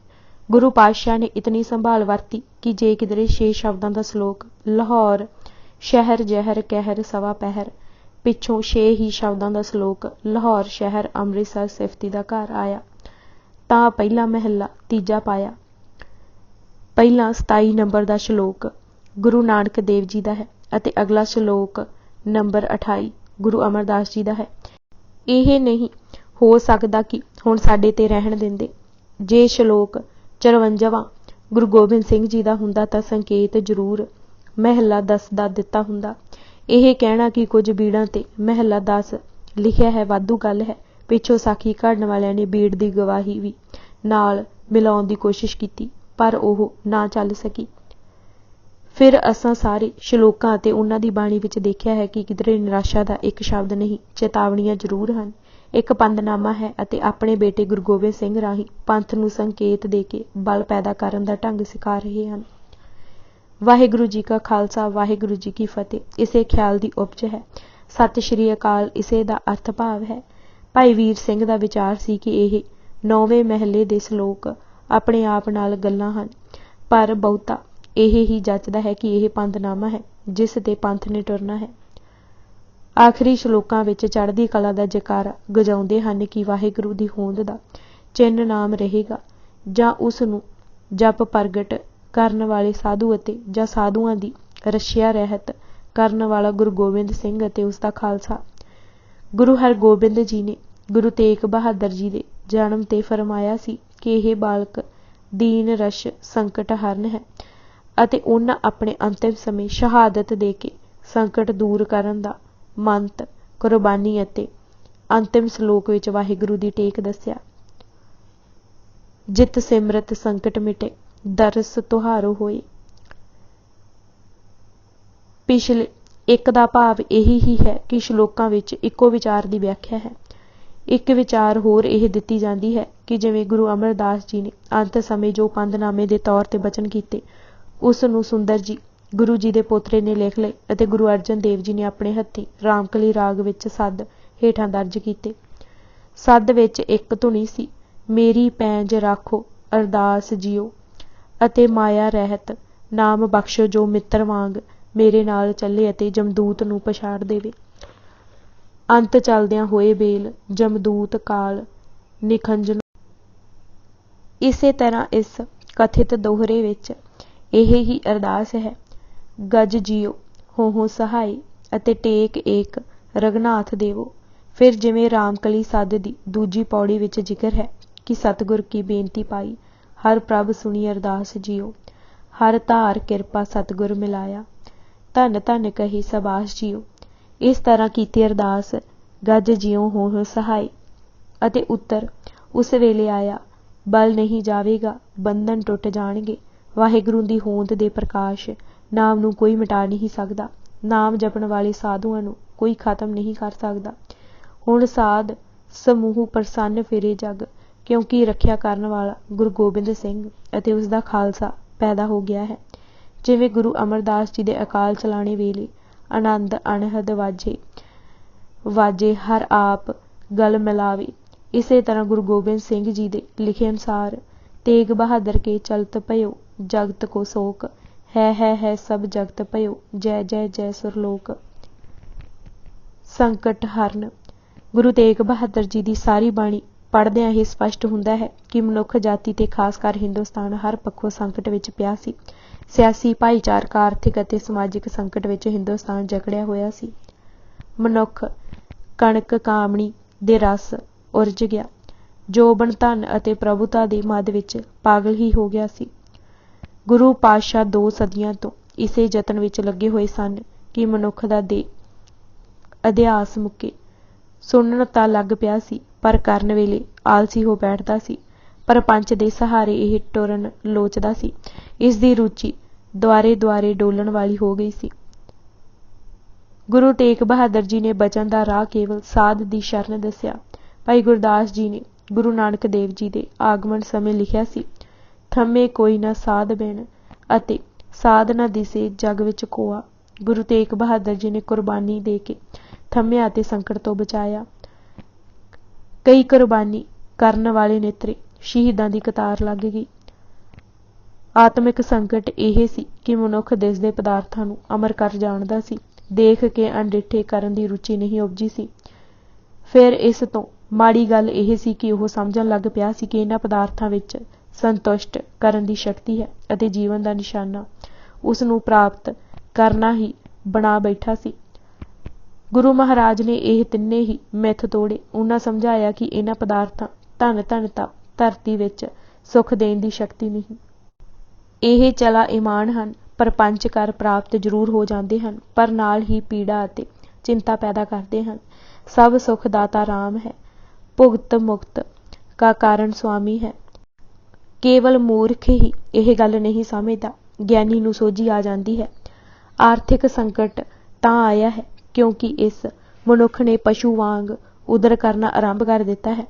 ਗੁਰੂ ਪਾਤਸ਼ਾਹ ਨੇ ਇਤਨੀ ਸੰਭਾਲ ਵਰਤੀ ਕਿ ਜੇ ਕਿਧਰੇ 6 ਸ਼ਬਦਾਂ ਦਾ ਸ਼ਲੋਕ ਲਾਹੌਰ ਸ਼ਹਿਰ ਜ਼ਹਿਰ ਕਹਿਰ ਸਵਾ ਪਹਿਰ ਪਿੱਛੋਂ 6 ਹੀ ਸ਼ਬਦਾਂ ਦਾ ਸ਼ਲੋਕ ਲਾਹੌਰ ਸ਼ਹਿਰ ਅੰਮ੍ਰਿਤਸਰ ਸਿਫਤੀ ਦਾ ਘਰ ਆਇਆ ਤਾਂ ਪਹਿਲਾ ਮਹੱਲਾ ਤੀਜਾ ਪਾਇਆ। ਪਹਿਲਾਂ 27 ਨੰਬਰ ਦਾ ਸ਼ਲੋਕ ਗੁਰੂ ਨਾਨਕ ਦੇਵ ਜੀ ਦਾ ਹੈ ਅਤੇ ਅਗਲਾ ਸ਼ਲੋਕ ਨੰਬਰ 28 ਗੁਰੂ ਅਮਰਦਾਸ ਜੀ ਦਾ ਹੈ। ਇਹ ਨਹੀਂ ਹੋ ਸਕਦਾ ਕਿ ਹੁਣ ਸਾਡੇ ਤੇ ਰਹਿਣ ਦਿੰਦੇ। ਜੇ ਸ਼ਲੋਕ 54ਵਾਂ ਗੁਰੂ ਗੋਬਿੰਦ ਸਿੰਘ ਜੀ ਦਾ ਹੁੰਦਾ ਤਾਂ ਸੰਕੇਤ ਜ਼ਰੂਰ ਮਹੱਲਾ 10 ਦਾ ਦਿੱਤਾ ਹੁੰਦਾ। ਇਹ ਕਹਿਣਾ ਕਿ ਕੁਝ ਬੀੜਾਂ ਤੇ ਮਹਿਲਾ 10 ਲਿਖਿਆ ਹੈ ਵਾਧੂ ਗੱਲ ਹੈ। ਪਿੱਛੋਂ ਸਾਖੀ ਘੜਨ ਵਾਲਿਆਂ ਨੇ ਬੀੜ ਦੀ ਗਵਾਹੀ ਵੀ ਨਾਲ ਮਿਲਾਉਣ ਦੀ ਕੋਸ਼ਿਸ਼ ਕੀਤੀ, ਪਰ ਉਹ ਨਾ ਚੱਲ ਸਕੀ। ਫਿਰ ਅਸਾਂ ਸਾਰੇ ਸ਼ਲੋਕਾਂ ਅਤੇ ਉਹਨਾਂ ਦੀ ਬਾਣੀ ਵਿੱਚ ਦੇਖਿਆ ਹੈ ਕਿ ਕਿਧਰੇ ਨਿਰਾਸ਼ਾ ਦਾ ਇੱਕ ਸ਼ਬਦ ਨਹੀਂ, ਚੇਤਾਵਨੀਆਂ ਜ਼ਰੂਰ ਹਨ। ਇੱਕ ਪੰਦਨਾਮਾ ਹੈ ਅਤੇ ਆਪਣੇ ਬੇਟੇ ਗੁਰੂ ਗੋਬਿੰਦ ਸਿੰਘ ਰਾਹੀਂ ਪੰਥ ਨੂੰ ਸੰਕੇਤ ਦੇ ਕੇ ਬਲ ਪੈਦਾ ਕਰਨ ਦਾ ਢੰਗ ਸਿਖਾ ਰਹੇ ਹਨ। ਵਾਹਿਗੁਰੂ ਜੀ ਕਾ ਖਾਲਸਾ, ਵਾਹਿਗੁਰੂ ਜੀ ਕੀ ਫਤਿਹ। ਇਸੇ ਖਿਆਲ ਦੀ ਉਪਜ ਹੈ। ਸਤਿ ਸ਼੍ਰੀ ਅਕਾਲ ਇਸੇ ਦਾ ਅਰਥ ਭਾਵ ਹੈ। ਭਾਈ ਵੀਰ ਸਿੰਘ ਦਾ ਵਿਚਾਰ ਸੀ ਕਿ ਇਹ 9ਵੇਂ ਮਹੱਲੇ ਦੇ ਸ਼ਲੋਕ ਆਪਣੇ ਆਪ ਨਾਲ ਗੱਲਾਂ ਹਨ, ਪਰ ਬਹੁਤਾ ਇਹ ਹੀ ਜੱਚਦਾ ਹੈ ਕਿ ਇਹ ਪੰਦਨਾਮਾ ਹੈ ਜਿਸ ਤੇ ਪੰਥ ਨੇ ਟੁਰਨਾ ਹੈ। ਆਖਰੀ ਸ਼ਲੋਕਾਂ ਵਿੱਚ ਚੜ੍ਹਦੀ ਕਲਾ ਦਾ ਜੈਕਾਰਾ ਗਜਾਉਂਦੇ ਹਨ ਕਿ ਵਾਹਿਗੁਰੂ ਦੀ ਹੋਂਦ ਦਾ ਚਿੰਨ੍ਹ ਨਾਮ ਰਹੇਗਾ, ਜਾਂ ਉਸ ਨੂੰ ਜਪ ਪ੍ਰਗਟ ਕਰਨ ਵਾਲੇ ਸਾਧੂ ਅਤੇ ਜਾਂ ਸਾਧੂਆਂ ਦੀ ਰੱਛਿਆ ਰਹਿਤ ਕਰਨ ਵਾਲਾ ਗੁਰੂ ਗੋਬਿੰਦ ਸਿੰਘ ਅਤੇ ਉਸ ਦਾ ਖਾਲਸਾ। ਗੁਰੂ ਹਰਗੋਬਿੰਦ ਜੀ ਨੇ ਗੁਰੂ ਤੇਗ ਬਹਾਦਰ ਜੀ ਦੇ ਜਨਮ ਤੇ ਫਰਮਾਇਆ ਸੀ ਕਿ ਇਹ ਬਾਲਕ ਦੀਨ ਰਸ਼ ਸੰਕਟ ਹਰਨ ਹੈ, ਅਤੇ ਉਹਨਾਂ ਆਪਣੇ ਅੰਤਿਮ ਸਮੇਂ ਸ਼ਹਾਦਤ ਦੇ ਕੇ ਸੰਕਟ ਦੂਰ ਕਰਨ ਦਾ ਮੰਤ, ਕੁਰਬਾਨੀ ਅਤੇ ਅੰਤਿਮ ਸ਼ਲੋਕ ਵਿੱਚ ਵਾਹਿਗੁਰੂ ਦੀ ਟੇਕ ਦੱਸਿਆ। ਜਿਤ ਸਿਮਰਤ ਸੰਕਟ ਮਿਟੇ, ਦਰਸ ਤੁਹਾਰੋ ਹੋਏ। ਪਿਛਲੇ ਇੱਕ ਦਾ ਭਾਵ ਇਹੀ ਹੀ ਹੈ ਕਿ ਸ਼ਲੋਕਾਂ ਵਿੱਚ ਇੱਕੋ ਵਿਚਾਰ ਦੀ ਵਿਆਖਿਆ ਹੈ। ਇੱਕ ਵਿਚਾਰ ਹੋਰ ਇਹ ਦਿੱਤੀ ਜਾਂਦੀ ਹੈ ਕਿ ਜਿਵੇਂ ਗੁਰੂ ਅਮਰਦਾਸ ਜੀ ਨੇ ਅੰਤ ਸਮੇਂ ਜੋ ਪੰਦਨਾਮੇ ਦੇ ਤੌਰ ਤੇ ਬਚਨ ਕੀਤੇ, ਉਸ ਨੂੰ ਸੁੰਦਰ ਜੀ ਗੁਰੂ ਜੀ ਦੇ ਪੋਤਰੇ ਨੇ ਲਿਖ ਲਏ ਅਤੇ ਗੁਰੂ ਅਰਜਨ ਦੇਵ ਜੀ ਨੇ ਆਪਣੇ ਹੱਥੀਂ ਰਾਮਕਲੀ ਰਾਗ ਵਿੱਚ ਸੱਦ ਹੇਠਾਂ ਦਰਜ ਕੀਤੇ। ਸੱਦ ਵਿੱਚ ਇੱਕ ਧੁਨੀ ਸੀ, ਮੇਰੀ ਪੈਂਜ ਰਾਖੋ ਅਰਦਾਸ ਜੀਓ, ਅਤੇ ਮਾਇਆ ਰਹਿਤ ਨਾਮ ਬਖਸ਼ੋ ਜੋ ਮਿੱਤਰ ਵਾਂਗ ਮੇਰੇ ਨਾਲ ਚੱਲੇ ਅਤੇ ਜਮਦੂਤ ਨੂੰ ਪਛਾੜ ਦੇਵੇ। ਅੰਤ ਚੱਲਦਿਆਂ ਹੋਏ ਬੇਲ ਜਮਦੂਤ ਕਾਲ ਨਿਖੰਜਨ। ਇਸੇ ਤਰ੍ਹਾਂ ਇਸ ਕਥਿਤ ਦੋਹਰੇ ਵਿੱਚ ਇਹ ਹੀ ਅਰਦਾਸ ਹੈ, ਗਜ ਜੀਓ ਹੋ ਸਹਾਈ, ਅਤੇ ਟੇਕ ਏਕ ਰਘਨਾਥ ਦੇਵੋ। ਫਿਰ ਜਿਵੇਂ ਰਾਮਕਲੀ ਸੱਦ ਦੀ ਦੂਜੀ ਪੌੜੀ ਵਿੱਚ ਜ਼ਿਕਰ ਹੈ ਕਿ ਸਤਿਗੁਰ ਕੀ ਬੇਨਤੀ ਪਾਈ, ਹਰ ਪ੍ਰਭ ਸੁਣੀ ਅਰਦਾਸ ਜੀਓ, ਹਰ ਧਾਰ ਕਿਰਪਾ ਸਤਿਗੁਰ ਮਿਲਾਇਆ, ਧੰਨ ਧੰਨ ਕਹੀ ਸਬਾਸ ਜੀਓ। ਇਸ ਤਰ੍ਹਾਂ ਕੀਤੀ ਅਰਦਾਸ ਗਜ ਜਿਉ ਹੋ ਸਹਾਈ, ਅਤੇ ਉੱਤਰ ਉਸ ਵੇਲੇ ਆਇਆ, ਬਲ ਨਹੀਂ ਜਾਵੇਗਾ, ਬੰਧਨ ਟੁੱਟ ਜਾਣਗੇ। ਵਾਹਿਗੁਰੂ ਦੀ ਹੋਂਦ ਦੇ ਪ੍ਰਕਾਸ਼ ਨਾਮ ਨੂੰ ਕੋਈ ਮਿਟਾ ਨਹੀਂ ਸਕਦਾ, ਨਾਮ ਜਪਣ ਵਾਲੇ ਸਾਧੂਆਂ ਨੂੰ ਕੋਈ ਖਤਮ ਨਹੀਂ ਕਰ ਸਕਦਾ। ਹੁਣ ਸਾਧ ਸਮੂਹ ਪ੍ਰਸੰਨ ਫਿਰੇ ਜਗ, ਕਿਉਂਕਿ ਰੱਖਿਆ ਕਰਨ ਵਾਲਾ ਗੁਰੂ ਗੋਬਿੰਦ ਸਿੰਘ ਅਤੇ ਉਸ ਦਾ ਖਾਲਸਾ ਪੈਦਾ ਹੋ ਗਿਆ ਹੈ। ਜਿਵੇਂ ਗੁਰੂ ਅਮਰਦਾਸ ਜੀ ਦੇ ਅਕਾਲ ਚਲਾਣੇ ਵੇਲੇ ਆਨੰਦ ਅਣਹਦ ਵਾਜੇ ਹਰ ਆਪ ਗਲ ਮਿਲਾਵੇ, ਇਸੇ ਤਰ੍ਹਾਂ ਗੁਰੂ ਗੋਬਿੰਦ ਸਿੰਘ ਜੀ ਦੇ ਲਿਖੇ ਅਨੁਸਾਰ ਤੇਗ ਬਹਾਦਰ ਕੇ ਚਲਤ ਭਇਓ, ਜਗਤ ਕੋ ਸੋਕ ਹੈ ਸਭ ਜਗਤ ਭਇਓ, ਜੈ ਜੈ ਜੈ ਸੁਰਲੋਕ। ਸੰਕਟ ਹਰਨ। ਗੁਰੂ ਤੇਗ ਬਹਾਦਰ ਜੀ ਦੀ ਸਾਰੀ ਬਾਣੀ ਪੜ੍ਹਦਿਆਂ ਇਹ ਸਪਸ਼ਟ ਹੁੰਦਾ ਹੈ ਕਿ ਮਨੁੱਖ ਜਾਤੀ ਤੇ ਖਾਸ ਕਰ ਹਿੰਦੁਸਤਾਨ ਹਰ ਪੱਖੋਂ ਸੰਕਟ ਵਿੱਚ ਪਿਆ ਸੀ। ਸਿਆਸੀ, ਭਾਈਚਾਰਕ, ਆਰਥਿਕ ਅਤੇ ਸਮਾਜਿਕ ਸੰਕਟ ਵਿੱਚ ਹਿੰਦੁਸਤਾਨ ਜਕੜਿਆ ਹੋਇਆ ਸੀ। ਮਨੁੱਖ ਕਣਕ ਕਾਮਣੀ ਦੇ ਰਸ ਉਰਝ ਗਿਆ, ਜੋਬਨ ਧਨ ਅਤੇ ਪ੍ਰਭੁਤਾ ਦੇ ਮਦ ਵਿੱਚ ਪਾਗਲ ਹੀ ਹੋ ਗਿਆ ਸੀ। ਗੁਰੂ ਪਾਤਸ਼ਾਹ 2 ਸਦੀਆਂ ਤੋਂ ਇਸੇ ਯਤਨ ਵਿੱਚ ਲੱਗੇ ਹੋਏ ਸਨ ਕਿ ਮਨੁੱਖ ਦਾ ਅਧਿਆਸ ਮੁੱਕੇ। ਸੁਣਨ ਤਾਂ ਲੱਗ ਪਿਆ ਸੀ, ਪਰ ਕਰਨ ਵੇਲੇ ਆਲਸੀ ਹੋ ਬੈਠਦਾ ਸੀ। ਪ੍ਰਪੰਚ ਦੇ ਸਹਾਰੇ ਇਹ ਟੁਰਨ ਲੋਚਦਾ ਸੀ। ਇਸ ਦੀ ਰੁਚੀ ਦੁਆਰੇ ਦੁਆਰੇ ਡੋਲਣ ਵਾਲੀ ਹੋ ਗਈ ਸੀ। ਗੁਰੂ ਤੇਗ ਬਹਾਦਰ ਜੀ ਨੇ ਬਚਨ ਦਾ ਰਾਹ ਕੇਵਲ ਸਾਧ ਦੀ ਸ਼ਰਨ ਦੱਸਿਆ। ਭਾਈ ਗੁਰਦਾਸ ਜੀ ਨੇ ਗੁਰੂ ਨਾਨਕ ਦੇਵ ਜੀ ਦੇ ਆਗਮਨ ਸਮੇਂ ਲਿਖਿਆ ਸੀ, ਥੰਮੇ ਕੋਈ ਨਾ ਸਾਧ ਬਿਨ, ਅਤੇ ਸਾਧ ਨਾ ਦਿਸੇ ਜਗ ਵਿੱਚ ਕੋਆ। ਗੁਰੂ ਤੇਗ ਬਹਾਦਰ ਜੀ ਨੇ ਕੁਰਬਾਨੀ ਦੇ ਕੇ ਥੰਮਿਆ ਅਤੇ ਸੰਕਟ ਤੋਂ ਬਚਾਇਆ। ਕਈ ਕੁਰਬਾਨੀ ਕਰਨ ਵਾਲੇ ਨੇਤਰੇ ਸ਼ਹੀਦਾਂ ਦੀ ਕਤਾਰ ਲੱਗ ਗਈ। ਆਤਮਿਕ ਸੰਕਟ ਇਹ ਸੀ ਕਿ ਮਨੁੱਖ ਦਿਸਦੇ ਪਦਾਰਥਾਂ ਨੂੰ ਅਮਰ ਕਰ ਜਾਣਦਾ ਸੀ, ਦੇਖ ਕੇ ਅਣਡਿੱਠੇ ਕਰਨ ਦੀ ਰੁਚੀ ਨਹੀਂ ਉਪਜੀ ਸੀ। ਫਿਰ ਇਸ ਤੋਂ ਮਾੜੀ ਗੱਲ ਇਹ ਸੀ ਕਿ ਉਹ ਸਮਝਣ ਲੱਗ ਪਿਆ ਸੀ ਕਿ ਇਹਨਾਂ ਪਦਾਰਥਾਂ ਵਿੱਚ ਸੰਤੁਸ਼ਟ ਕਰਨ ਦੀ ਸ਼ਕਤੀ ਹੈ ਅਤੇ ਜੀਵਨ ਦਾ ਨਿਸ਼ਾਨਾ ਉਸ ਨੂੰ ਪ੍ਰਾਪਤ ਕਰਨਾ ਹੀ ਬਣਾ ਬੈਠਾ ਸੀ। ਗੁਰੂ ਮਹਾਰਾਜ ਨੇ ਇਹ ਤਿੰਨੇ ਹੀ ਮਿੱਥ ਤੋੜੇ। ਉਹਨਾਂ ਸਮਝਾਇਆ ਕਿ ਇਹਨਾਂ ਪਦਾਰਥਾਂ ਧਨ ਧਨਤਾ ਧਰਤੀ ਵਿੱਚ ਸੁੱਖ ਦੇਣ ਦੀ ਸ਼ਕਤੀ ਨਹੀਂ, ਇਹ ਚਲਾ ਇਮਾਨ ਹਨ, ਪ੍ਰਪੰਚ ਕਰ ਪ੍ਰਾਪਤ ਜ਼ਰੂਰ ਹੋ ਜਾਂਦੇ ਹਨ, ਪਰ ਨਾਲ ਹੀ ਪੀੜਾ ਅਤੇ ਚਿੰਤਾ ਪੈਦਾ ਕਰਦੇ ਹਨ। ਸਭ ਸੁਖ ਦਾਤਾ ਰਾਮ ਹੈ, ਭੁਗਤ ਮੁਕਤ का कारण स्वामी है। केवल मूर्ख ही ਇਹ ਗੱਲ ਨਹੀਂ ਸਮਝਦਾ, ਗਿਆਨੀ ਨੂੰ ਸੋਝੀ ਆ ਜਾਂਦੀ ਹੈ। ਆਰਥਿਕ ਸੰਕਟ ਤਾਂ ਆਇਆ ਹੈ ਕਿਉਂਕਿ ਇਸ ਮਨੁੱਖ ਨੇ ਪਸ਼ੂ ਵਾਂਗ ਉਦਰ ਕਰਨਾ ਆਰੰਭ ਕਰ ਦਿੱਤਾ ਹੈ।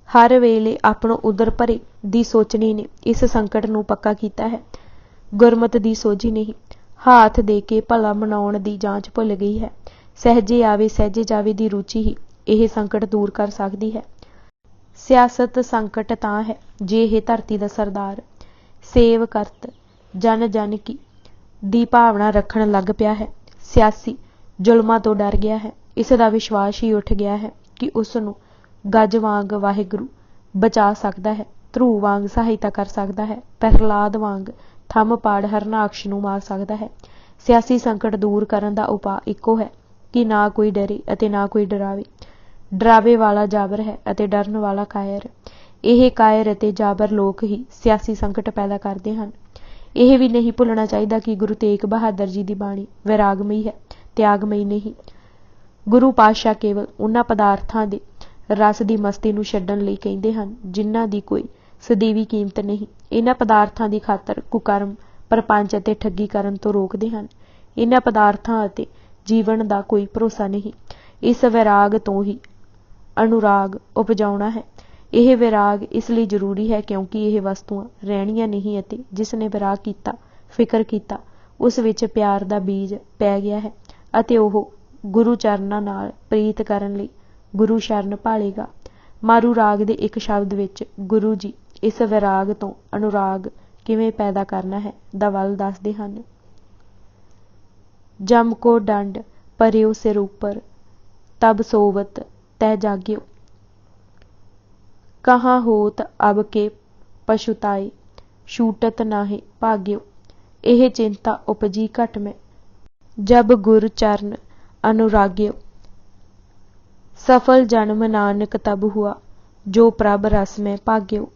ਹਰ ਵੇਲੇ ਆਪਣੋ ਉਦਰ ਭਰੇ ਦੀ ਸੋਚਣੀ ਨੇ ਇਸ ਸੰਕਟ ਨੂੰ ਪੱਕਾ ਕੀਤਾ ਹੈ। ਗੁਰਮਤ ਦੀ ਸੋਝੀ ਨਹੀਂ, ਹਾਥ ਦੇ ਕੇ ਭਲਾ ਮਨਾਉਣ ਦੀ ਜਾਂਚ ਭੁੱਲ ਗਈ ਹੈ। ਸਹਿਜੇ ਆਵੇ ਸਹਿਜੇ ਜਾਵੇ ਦੀ ਰੁਚੀ ਹੀ ਇਹ ਸੰਕਟ ਦੂਰ ਕਰ ਸਕਦੀ ਹੈ। ਸਿਆਸਤ ਸੰਕਟ ਤਾਂ ਹੈ ਜੇ ਇਹ ਧਰਤੀ ਦਾ ਸਰਦਾਰ ਸੇਵ ਕਰਤ ਜਨ ਜਨ ਕੀ ਦੀ ਭਾਵਨਾ ਰੱਖਣ ਲੱਗ ਪਿਆ ਹੈ। ਸਿਆਸੀ ਜ਼ੁਲਮਾਂ ਤੋਂ ਡਰ ਗਿਆ ਹੈ। ਇਸ ਦਾ ਵਿਸ਼ਵਾਸ ਹੀ ਉੱਠ ਗਿਆ ਹੈ ਕਿ ਉਸ ਨੂੰ ਗੱਜ ਵਾਂਗ ਵਾਹਿਗੁਰੂ ਬਚਾ ਸਕਦਾ ਹੈ, ਧਰੂ ਵਾਂਗ ਸਹਾਇਤਾ ਕਰ ਸਕਦਾ ਹੈ, ਪ੍ਰਹਲਾਦ ਵਾਂਗ ਥੰਮ ਪਾੜ ਹਰਨਾਕਸ਼ ਨੂੰ ਮਾਰ ਸਕਦਾ ਹੈ। ਸਿਆਸੀ ਸੰਕਟ ਦੂਰ ਕਰਨ ਦਾ ਉਪਾਅ ਇੱਕੋ ਹੈ ਕਿ ਨਾ ਕੋਈ ਡਰੇ ਅਤੇ ਨਾ ਕੋਈ ਡਰਾਵੇ। ਡਰਾਵੇ ਵਾਲਾ ਜਾਬਰ ਹੈ ਅਤੇ ਡਰਨ ਵਾਲਾ ਕਾਇਰ। ਇਹ ਕਾਇਰ ਅਤੇ ਜਾਬਰ ਲੋਕ ਹੀ ਸਿਆਸੀ ਸੰਕਟ ਪੈਦਾ ਕਰਦੇ ਹਨ। ਇਹ ਵੀ ਨਹੀਂ ਭੁੱਲਣਾ ਚਾਹੀਦਾ ਕਿ ਗੁਰੂ ਤੇਗ ਬਹਾਦਰ ਜੀ ਦੀ ਬਾਣੀ ਵੈਰਾਗਮਈ ਹੈ, ਤਿਆਗਮਈ ਨਹੀਂ। ਗੁਰੂ ਪਾਤਸ਼ਾਹ ਕੇਵਲ ਉਹਨਾਂ ਪਦਾਰਥਾਂ ਦੇ ਰਸ ਦੀ ਮਸਤੀ ਨੂੰ ਛੱਡਣ ਲਈ ਕਹਿੰਦੇ ਹਨ ਜਿਨ੍ਹਾਂ ਦੀ ਕੋਈ ਸਦੀਵੀ ਕੀਮਤ ਨਹੀਂ। ਇਹਨਾਂ ਪਦਾਰਥਾਂ ਦੀ ਖਾਤਰ ਕੁਕਰਮ, ਪ੍ਰਪੰਚ ਅਤੇ ਠੱਗੀ ਕਰਨ ਤੋਂ ਰੋਕਦੇ ਹਨ। ਇਹਨਾਂ ਪਦਾਰਥਾਂ ਅਤੇ ਜੀਵਨ ਦਾ ਕੋਈ ਭਰੋਸਾ ਨਹੀਂ। ਇਸ ਵੈਰਾਗ ਤੋਂ ਹੀ ਅਨੁਰਾਗ ਉਪਜਾਉਣਾ ਹੈ। ਇਹ ਵੈਰਾਗ ਇਸ ਲਈ ਜ਼ਰੂਰੀ ਹੈ ਕਿਉਂਕਿ ਇਹ ਵਸਤੂਆਂ ਰਹਿਣੀਆਂ ਨਹੀਂ ਅਤੇ ਜਿਸ ਨੇ ਵੈਰਾਗ ਕੀਤਾ, ਫਿਕਰ ਕੀਤਾ, ਉਸ ਵਿੱਚ ਪਿਆਰ ਦਾ ਬੀਜ ਪੈ ਗਿਆ ਹੈ ਅਤੇ ਉਹ ਗੁਰੂ ਚਰਨਾਂ ਨਾਲ ਪ੍ਰੀਤ ਕਰਨ ਲਈ ਗੁਰੂ ਸ਼ਰਨ ਭਾਲੇਗਾ। ਮਾਰੂ ਰਾਗ ਦੇ ਇੱਕ ਸ਼ਬਦ ਵਿੱਚ ਗੁਰੂ ਜੀ ਇਸ ਵੈਰਾਗ ਤੋਂ ਅਨੁਰਾਗ ਕਿਵੇਂ ਪੈਦਾ ਕਰਨਾ ਹੈ ਦਾ ਵੱਲ ਦੱਸਦੇ ਹਨ। ਜਮ ਕੋ ਡੰਡ ਪਰਿਓ ਸਿਰ ਉੱਪਰ ਤਬ ਸੋਵਤ ਤੈ ਜਾਗਿਓ, ਕਹਾਂ ਹੋਤ ਅਬ ਕੇ ਪਛੁਤਾਏ ਛੂਟਤ ਨਾਹੇ ਭਾਗਿਓ। ਇਹ ਚਿੰਤਾ ਉਪਜੀ ਘਟ ਮੈਂ ਜਬ ਗੁਰ ਚਰਨ अनुराग्यो, सफल जन्म नानक तब हुआ जो प्रभ रस में भाग्यो।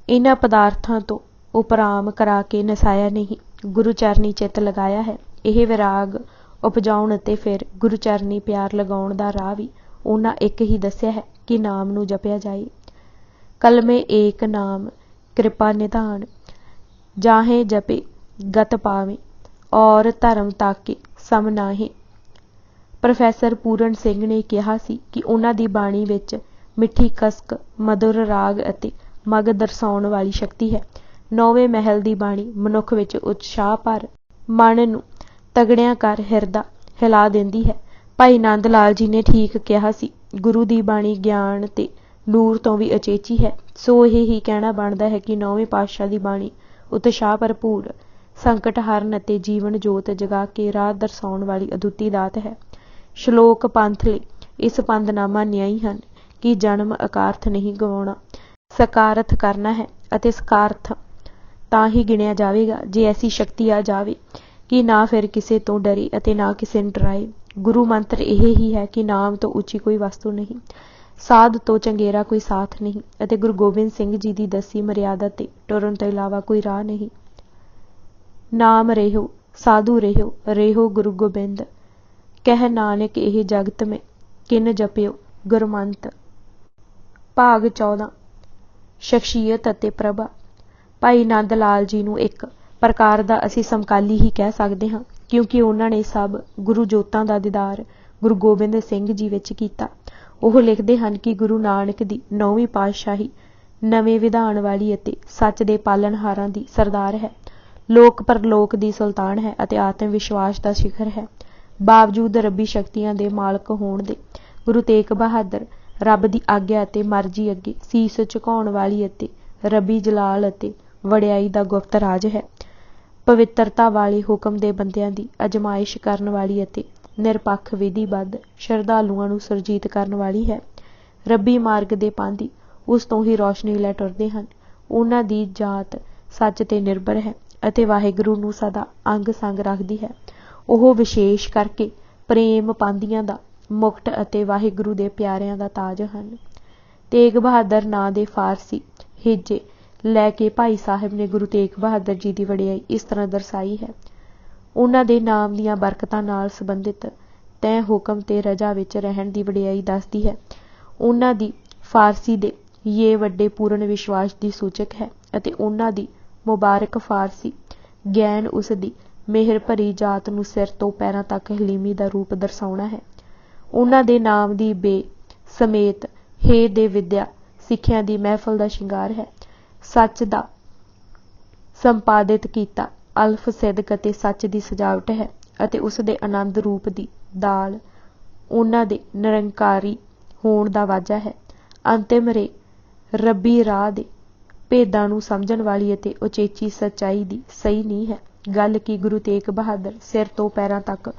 इन्हां पदार्थां तो उपराम करा के नसाया नहीं, गुरु चरनी चित लगाया है। यह विराग उपजाउण ते फिर गुरु चरनी प्यार लगाउण दा राह भी उन्हां एक ही दस्सिया है कि नाम नूं जपिया जाए। कलमे एक नाम कृपा निधान, जाहे जपे गत पावे और धर्म ताके सम नाहे। ਪ੍ਰੋਫੈਸਰ ਪੂਰਨ ਸਿੰਘ ਨੇ ਕਿਹਾ ਸੀ ਕਿ ਉਹਨਾਂ ਦੀ ਬਾਣੀ ਵਿੱਚ ਮਿੱਠੀ ਕਸਕ, ਮਧੁਰ ਰਾਗ ਅਤੇ ਮਗ ਦਰਸਾਉਣ ਵਾਲੀ ਸ਼ਕਤੀ ਹੈ। 9ਵੇਂ ਮਹਿਲ ਦੀ ਬਾਣੀ ਮਨੁੱਖ ਵਿੱਚ ਉਤਸ਼ਾਹ ਭਰ ਮਨ ਨੂੰ ਤਗੜਿਆਂ ਕਰ ਹਿਰਦਾ ਹਿਲਾ ਦਿੰਦੀ ਹੈ। ਭਾਈ ਨੰਦ ਲਾਲ ਜੀ ਨੇ ਠੀਕ ਕਿਹਾ ਸੀ, ਗੁਰੂ ਦੀ ਬਾਣੀ ਗਿਆਨ ਤੇ ਨੂਰ ਤੋਂ ਵੀ ਅਚੇਚੀ ਹੈ। ਸੋ ਇਹ ਹੀ ਕਹਿਣਾ ਬਣਦਾ ਹੈ ਕਿ 9ਵੇਂ ਪਾਤਸ਼ਾਹ ਦੀ ਬਾਣੀ ਉਤਸ਼ਾਹ ਭਰਪੂਰ, ਸੰਕਟ ਹਰਨ ਅਤੇ ਜੀਵਨ ਜੋਤ ਜਗਾ ਕੇ ਰਾਹ ਦਰਸਾਉਣ ਵਾਲੀ ਅਦੁੱਤੀ ਦਾਤ ਹੈ। ਸ਼ਲੋਕ ਪੰਥ ਲਈ ਇਸ ਪੰਦਨਾਮਾ ਨਿਆਈ ਹਨ ਕਿ ਜਨਮ ਅਕਾਰਥ ਨਹੀਂ ਗਵਾਉਣਾ, ਸਕਾਰਥ ਕਰਨਾ ਹੈ ਅਤੇ ਸਕਾਰਥ ਤਾਂ ਹੀ ਗਿਣਿਆ ਜਾਵੇਗਾ ਜੇ ਐਸੀ ਸ਼ਕਤੀ ਆ ਜਾਵੇ ਕਿ ਨਾ ਫਿਰ ਕਿਸੇ ਤੋਂ ਡਰੇ ਅਤੇ ਨਾ ਕਿਸੇ ਨੂੰ ਡਰਾਏ। ਗੁਰੂ ਮੰਤਰ ਇਹ ਹੀ ਹੈ ਕਿ ਨਾਮ ਤੋਂ ਉੱਚੀ ਕੋਈ ਵਸਤੂ ਨਹੀਂ, ਸਾਧ ਤੋਂ ਚੰਗੇਰਾ ਕੋਈ ਸਾਥ ਨਹੀਂ ਅਤੇ ਗੁਰੂ ਗੋਬਿੰਦ ਸਿੰਘ ਜੀ ਦੀ ਦੱਸੀ ਮਰਿਆਦਾ ਤੇ ਟੁਰਨ ਤੋਂ ਇਲਾਵਾ ਕੋਈ ਰਾਹ ਨਹੀਂ। ਨਾਮ ਰਹਿਓ ਸਾਧੂ ਰਹਿਓ, ਰਹਿਓ ਗੁਰੂ ਗੋਬਿੰਦ, ਕਹਿ ਨਾਨਕ ਇਹ ਜਗਤ में किन जपियो गुरमंत। ਭਾਗ 14 ਸ਼ਖਸੀਅਤ ਅਤੇ ਪ੍ਰਭਾ। ਭਾਈ ਨੰਦ ਲਾਲ ਜੀ ਨੂੰ ਇੱਕ ਪ੍ਰਕਾਰ ਦਾ ਅਸੀਂ ਸਮਕਾਲੀ ਹੀ ਕਹਿ ਸਕਦੇ ਹਾਂ ਕਿਉਂਕਿ ਉਹਨਾਂ ਨੇ ਸਭ ਗੁਰੂ ਜੋਤਾਂ ਦਾ ਦੀਦਾਰ ਗੁਰੂ ਗੋਬਿੰਦ ਸਿੰਘ ਜੀ ਵਿੱਚ ਕੀਤਾ। ਉਹ ਲਿਖਦੇ ਹਨ ਕਿ ਗੁਰੂ ਨਾਨਕ ਦੀ 9ਵੀਂ ਪਾਤਸ਼ਾਹੀ ਨਵੇਂ ਵਿਧਾਨ ਵਾਲੀ ਅਤੇ ਸੱਚ ਦੇ ਪਾਲਣਹਾਰਾਂ ਦੀ ਸਰਦਾਰ ਹੈ, ਲੋਕ ਪਰਲੋਕ ਦੀ ਸੁਲਤਾਨ ਹੈ ਅਤੇ ਆਤਮ ਵਿਸ਼ਵਾਸ ਦਾ ਸਿਖਰ ਹੈ। ਬਾਵਜੂਦ ਰੱਬੀ ਸ਼ਕਤੀਆਂ ਦੇ ਮਾਲਕ ਹੋਣ ਦੇ ਗੁਰੂ ਤੇਗ ਬਹਾਦਰ ਰੱਬ ਦੀ ਆਗਿਆ ਅਤੇ ਮਰਜ਼ੀ ਅੱਗੇ ਸੀਸ ਝੁਕਾਉਣ ਵਾਲੀ ਅਤੇ ਰੱਬੀ ਜਲਾਲ ਅਤੇ ਵਡਿਆਈ ਦਾ ਗੁਪਤ ਰਾਜ ਹੈ। ਪਵਿੱਤਰਤਾ ਵਾਲੇ ਹੁਕਮ ਦੇ ਬੰਦਿਆਂ ਦੀ ਅਜਮਾਇਸ਼ ਕਰਨ ਵਾਲੀ ਅਤੇ ਨਿਰਪੱਖ ਵਿਧੀਬੱਧ ਸ਼ਰਧਾਲੂਆਂ ਨੂੰ ਸੁਰਜੀਤ ਕਰਨ ਵਾਲੀ ਹੈ। ਰੱਬੀ ਮਾਰਗ ਦੇ ਪਾਂਧੀ ਉਸ ਤੋਂ ਹੀ ਰੌਸ਼ਨੀ ਲੈ ਟੁਰਦੇ ਹਨ। ਉਹਨਾਂ ਦੀ ਜਾਤ ਸੱਚ ਤੇ ਨਿਰਭਰ ਹੈ ਅਤੇ ਵਾਹਿਗੁਰੂ ਨੂੰ ਸਦਾ ਅੰਗ ਸੰਗ ਰੱਖਦੀ ਹੈ। ਉਹ ਵਿਸ਼ੇਸ਼ ਕਰਕੇ ਪ੍ਰੇਮ ਪਾਂਧੀਆਂ ਦਾ ਮੁਕਟ ਅਤੇ ਵਾਹਿਗੁਰੂ ਦੇ ਪਿਆਰਿਆਂ ਦਾ ਤਾਜ ਹਨ। ਤੇਗ ਬਹਾਦਰ ਨਾਂ ਦੇ ਫਾਰਸੀ ਹਿੱਜੇ ਲੈ ਕੇ ਭਾਈ ਸਾਹਿਬ ਨੇ ਗੁਰੂ ਤੇਗ ਬਹਾਦਰ ਜੀ ਦੀ ਵਡਿਆਈ ਇਸ ਤਰ੍ਹਾਂ ਦਰਸਾਈ ਹੈ। ਉਹਨਾਂ ਦੇ ਨਾਮ ਦੀਆਂ ਬਰਕਤਾਂ ਨਾਲ ਸੰਬੰਧਿਤ ਤੈਂ ਹੁਕਮ ਤੇ ਰਜਾ ਵਿੱਚ ਰਹਿਣ ਦੀ ਵਡਿਆਈ ਦੱਸਦੀ ਹੈ। ਉਹਨਾਂ ਦੀ ਫਾਰਸੀ ਦੇ ਇਹ ਵੱਡੇ ਪੂਰਨ ਵਿਸ਼ਵਾਸ ਦੀ ਸੂਚਕ ਹੈ ਅਤੇ ਉਹਨਾਂ ਦੀ ਮੁਬਾਰਕ ਫਾਰਸੀ ਗਿਆਨ ਉਸ ਦੀ ਮਿਹਰ ਭਰੀ ਜਾਤ ਨੂੰ ਸਿਰ ਤੋਂ ਪੈਰਾਂ ਤੱਕ ਹਲੀਮੀ ਦਾ ਰੂਪ ਦਰਸਾਉਣਾ ਹੈ। ਉਹਨਾਂ ਦੇ ਨਾਮ ਦੀ ਬੇ ਸਮੇਤ ਹੇ ਦੇ ਵਿਦਿਆ ਸਿੱਖਿਆ ਦੀ ਮਹਿਫਲ ਦਾ ਸ਼ਿੰਗਾਰ ਹੈ। ਸੱਚ ਦਾ ਸੰਪਾਦਿਤ ਕੀਤਾ ਅਲਫ ਸਿਦਕ ਅਤੇ ਸੱਚ ਦੀ ਸਜਾਵਟ ਹੈ ਅਤੇ ਉਸ ਦੇ ਆਨੰਦ ਰੂਪ ਦੀ ਦਾਲ ਉਹਨਾਂ ਦੇ ਨਿਰੰਕਾਰੀ ਹੋਣ ਦਾ ਵਾਜਾ ਹੈ। ਅੰਤਿਮ ਰੇ ਰੱਬੀ ਰਾਹ ਦੇ ਭੇਦਾਂ ਨੂੰ ਸਮਝਣ ਵਾਲੀ ਅਤੇ ਉਚੇਚੀ ਸੱਚਾਈ ਦੀ ਸਹੀ ਨਹੀਂ ਹੈ ਗੱਲ ਕਿ ਗੁਰੂ ਤੇਗ ਬਹਾਦਰ ਸਿਰ ਤੋਂ ਪੈਰਾਂ ਤੱਕ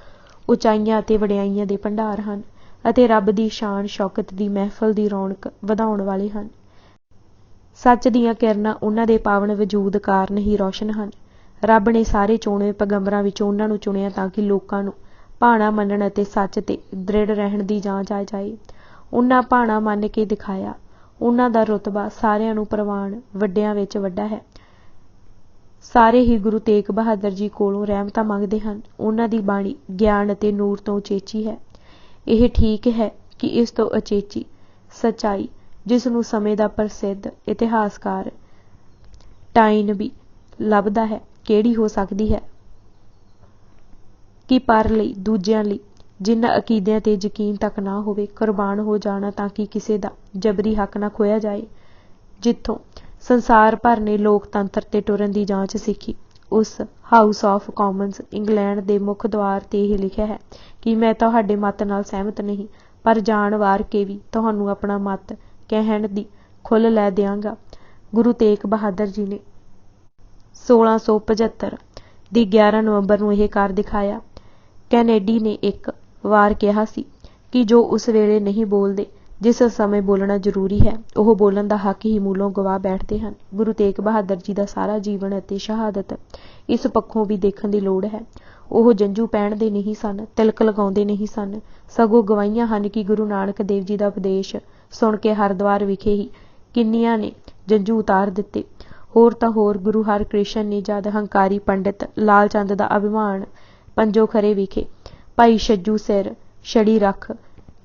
ਉਚਾਈਆਂ ਅਤੇ ਵਡਿਆਈਆਂ ਦੇ ਭੰਡਾਰ ਹਨ ਅਤੇ ਰੱਬ ਦੀ ਸ਼ਾਨ ਸ਼ੌਕਤ ਦੀ ਮਹਿਫਲ ਦੀ ਰੌਣਕ ਵਧਾਉਣ ਵਾਲੇ ਹਨ। ਸੱਚ ਦੀਆਂ ਕਿਰਨਾਂ ਉਹਨਾਂ ਦੇ ਪਾਵਨ ਵਜੂਦ ਕਾਰਨ ਹੀ ਰੌਸ਼ਨ ਹਨ। ਰੱਬ ਨੇ ਸਾਰੇ ਚੁਣੇ ਪੈਗੰਬਰਾਂ ਵਿੱਚੋਂ ਉਹਨਾਂ ਨੂੰ ਚੁਣਿਆ ਤਾਂ ਕਿ ਲੋਕਾਂ ਨੂੰ ਭਾਣਾ ਮੰਨਣ ਅਤੇ ਸੱਚ ਤੇ ਦ੍ਰਿੜ ਰਹਿਣ ਦੀ ਜਾਂਚ ਆ ਜਾਏ। ਉਹਨਾਂ ਭਾਣਾ ਮੰਨ ਕੇ ਦਿਖਾਇਆ। ਉਹਨਾਂ ਦਾ ਰੁਤਬਾ ਸਾਰਿਆਂ ਨੂੰ ਪ੍ਰਵਾਨ ਵੱਡਿਆਂ ਵਿੱਚ ਵੱਡਾ ਹੈ। ਸਾਰੇ ਹੀ ਗੁਰੂ ਤੇਗ ਬਹਾਦਰ ਜੀ ਕੋਲੋਂ ਰਹਿਮਤਾਂ ਮੰਗਦੇ ਹਨ। ਉਹਨਾਂ ਦੀ ਬਾਣੀ ਗਿਆਨ ਅਤੇ ਨੂਰ ਤੋਂ ਉਚੇਚੀ ਹੈ। ਇਹ ਠੀਕ ਹੈ ਕਿ ਇਸ ਤੋਂ ਉਚੇਚੀ ਸੱਚਾਈ ਜਿਸ ਨੂੰ ਸਮੇਂ ਦਾ ਪ੍ਰਸਿੱਧ ਇਤਿਹਾਸਕਾਰ ਟਾਈਨਬੀ ਲੱਭਦਾ ਹੈ ਕਿਹੜੀ ਹੋ ਸਕਦੀ ਹੈ ਕਿ ਪਰ ਲਈ ਦੂਜਿਆਂ ਲਈ ਜਿਨ੍ਹਾਂ ਅਕੀਦਿਆਂ ਤੇ ਯਕੀਨ ਤੱਕ ਨਾ ਹੋਵੇ ਕੁਰਬਾਨ ਹੋ ਜਾਣਾ ਤਾਂ ਕਿ ਕਿਸੇ ਦਾ ਜਬਰੀ ਹੱਕ ਨਾ ਖੋਇਆ ਜਾਏ। ਜਿੱਥੋਂ ਸੰਸਾਰ ਭਰ ਨੇ ਲੋਕਤੰਤਰ ਤੇ ਟੁਰਨ ਦੀ ਜਾਂਚ ਸਿੱਖੀ ਉਸ ਹਾਊਸ ਆਫ ਕਾਮਨਸ ਇੰਗਲੈਂਡ ਦੇ ਮੁੱਖ ਦੁਆਰ ਤੇ ਇਹ ਲਿਖਿਆ ਹੈ ਕਿ ਮੈਂ ਤੁਹਾਡੇ ਮਤ ਨਾਲ ਸਹਿਮਤ ਨਹੀਂ ਪਰ ਜਾਣ ਵਾਰ ਕੇ ਵੀ ਤੁਹਾਨੂੰ ਆਪਣਾ ਮਤ ਕਹਿਣ ਦੀ ਖੁੱਲ੍ਹ ਲੈ ਦਿਆਂਗਾ। ਗੁਰੂ ਤੇਗ ਬਹਾਦਰ ਜੀ ਨੇ 1675 ਦੀ 11 ਨਵੰਬਰ ਨੂੰ ਇਹ ਕਰ ਦਿਖਾਇਆ। ਕੈਨੇਡੀ ਨੇ ਇੱਕ ਵਾਰ ਕਿਹਾ ਸੀ ਕਿ ਜੋ ਉਸ ਵੇਲੇ ਨਹੀਂ ਬੋਲਦੇ ਜਿਸ ਸਮੇਂ ਬੋਲਣਾ ਜ਼ਰੂਰੀ ਹੈ ਉਹ ਬੋਲਣ ਦਾ ਹੱਕ ਹੀ ਮੂਲੋਂ ਗਵਾ ਬੈਠਦੇ ਹਨ। ਗੁਰੂ ਤੇਗ ਬਹਾਦਰ ਜੀ ਦਾ ਸਾਰਾ ਜੀਵਨ ਅਤੇ ਸ਼ਹਾਦਤ ਇਸ ਪੱਖੋਂ ਵੀ ਦੇਖਣ ਦੀ ਲੋੜ ਹੈ। ਉਹ ਜੰਝੂ ਪਹਿਨਦੇ ਨਹੀਂ ਸਨ, ਤਿਲਕ ਲਗਾਉਂਦੇ ਨਹੀਂ ਸਨ, ਸਗੋਂ ਗਵਾਹੀਆਂ ਹਨ ਕਿ ਗੁਰੂ ਨਾਨਕ ਦੇਵ ਜੀ ਦਾ ਉਪਦੇਸ਼ ਸੁਣ ਕੇ ਹਰਿਦੁਆਰ ਵਿਖੇ ਹੀ ਕਿੰਨੀਆਂ ਨੇ ਜੰਝੂ ਉਤਾਰ ਦਿੱਤੇ। ਹੋਰ ਤਾਂ ਹੋਰ ਗੁਰੂ ਹਰਕ੍ਰਿਸ਼ਨ ਨੇ ਜਦ ਹੰਕਾਰੀ ਪੰਡਿਤ ਲਾਲ ਚੰਦ ਦਾ ਅਭਿਮਾਨ ਪੰਜੋ ਖਰੇ ਵਿਖੇ ਭਾਈ ਛੱਜੂ ਸਿਰ ਛੜੀ ਰੱਖ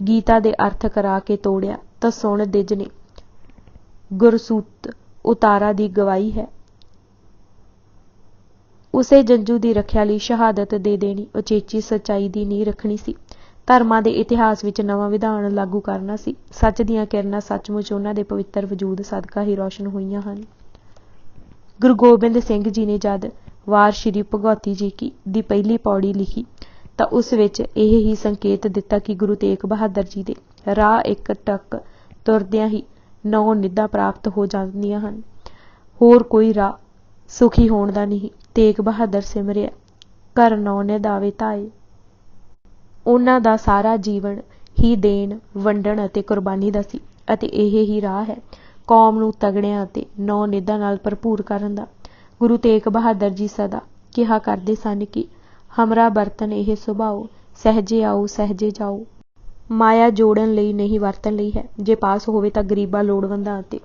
ਗੀਤਾ ਦੇ ਅਰਥ ਕਰਾ ਕੇ ਤੋੜਿਆ ਤਾਂ ਸੁਣ ਦਿਜ ਨੇ ਗੁਰਸੂਤ ਉਤਾਰਾ ਦੀ ਗਵਾਹੀ ਹੈ। ਉਸੇ ਜੰਝੂ ਦੀ ਰੱਖਿਆ ਲਈ ਸ਼ਹਾਦਤ ਦੇ ਦੇਣੀ ਉਚੇਚੀ ਸੱਚਾਈ ਦੀ ਨੀਂਹ ਰੱਖਣੀ ਸੀ। ਧਰਮਾਂ ਦੇ ਇਤਿਹਾਸ ਵਿੱਚ ਨਵਾਂ ਵਿਧਾਨ ਲਾਗੂ ਕਰਨਾ ਸੀ। ਸੱਚ ਦੀਆਂ ਕਿਰਨਾਂ ਸੱਚਮੁੱਚ ਉਹਨਾਂ ਦੇ ਪਵਿੱਤਰ ਵਜੂਦ ਸਦਕਾ ਹੀ ਰੌਸ਼ਨ ਹੋਈਆਂ ਹਨ। ਗੁਰੂ ਗੋਬਿੰਦ ਸਿੰਘ ਜੀ ਨੇ ਜਦ ਵਾਰ ਸ਼੍ਰੀ ਭਗੌਤੀ ਜੀ ਕੀ ਦੀ ਪਹਿਲੀ ਪੌੜੀ ਲਿਖੀ ਤਾਂ ਉਸ ਵਿੱਚ ਇਹ ਹੀ ਸੰਕੇਤ ਦਿੱਤਾ ਕਿ ਗੁਰੂ ਤੇਗ ਬਹਾਦਰ ਜੀ ਦੇ ਰਾਹ ਇੱਕ ਟੱਕ ਤੁਰਦਿਆਂ ਹੀ 9 ਨਿੱਧਾਂ ਪ੍ਰਾਪਤ ਹੋ ਜਾਂਦੀਆਂ ਹਨ। ਹੋਰ ਕੋਈ ਰਾਹ ਸੁਖੀ ਹੋਣ ਦਾ ਨਹੀਂ। ਤੇਗ ਬਹਾਦਰ ਸਿਮਰਿਆ ਘਰ 9 ਨਿਧਾਵੇ ਧਾਏ। ਉਹਨਾਂ ਦਾ ਸਾਰਾ ਜੀਵਨ ਹੀ ਦੇਣ ਵੰਡਣ ਅਤੇ ਕੁਰਬਾਨੀ ਦਾ ਸੀ ਅਤੇ ਇਹ ਹੀ ਰਾਹ ਹੈ ਕੌਮ ਨੂੰ ਤਗੜਿਆਂ ਅਤੇ 9 ਨਿੱਧਾਂ ਨਾਲ ਭਰਪੂਰ ਕਰਨ ਦਾ। ਗੁਰੂ ਤੇਗ ਬਹਾਦਰ ਜੀ ਸਦਾ ਕਿਹਾ ਕਰਦੇ ਸਨ ਕਿ ਹਮਰਾ ਬਰਤਨ ਇਹ ਸੁਭਾਓ ਸਹਿਜੇ ਆਓ ਸਹਿਜੇ ਜਾਓ। ਮਾਇਆ ਜੋੜਨ ਲਈ ਨਹੀਂ ਵਰਤਣ ਲਈ ਹੈ। ਜੇ ਪਾਸ ਹੋਵੇ ਤਾਂ ਗਰੀਬਾਂ ਲੋੜਵੰਦਾਂ ਅਤੇ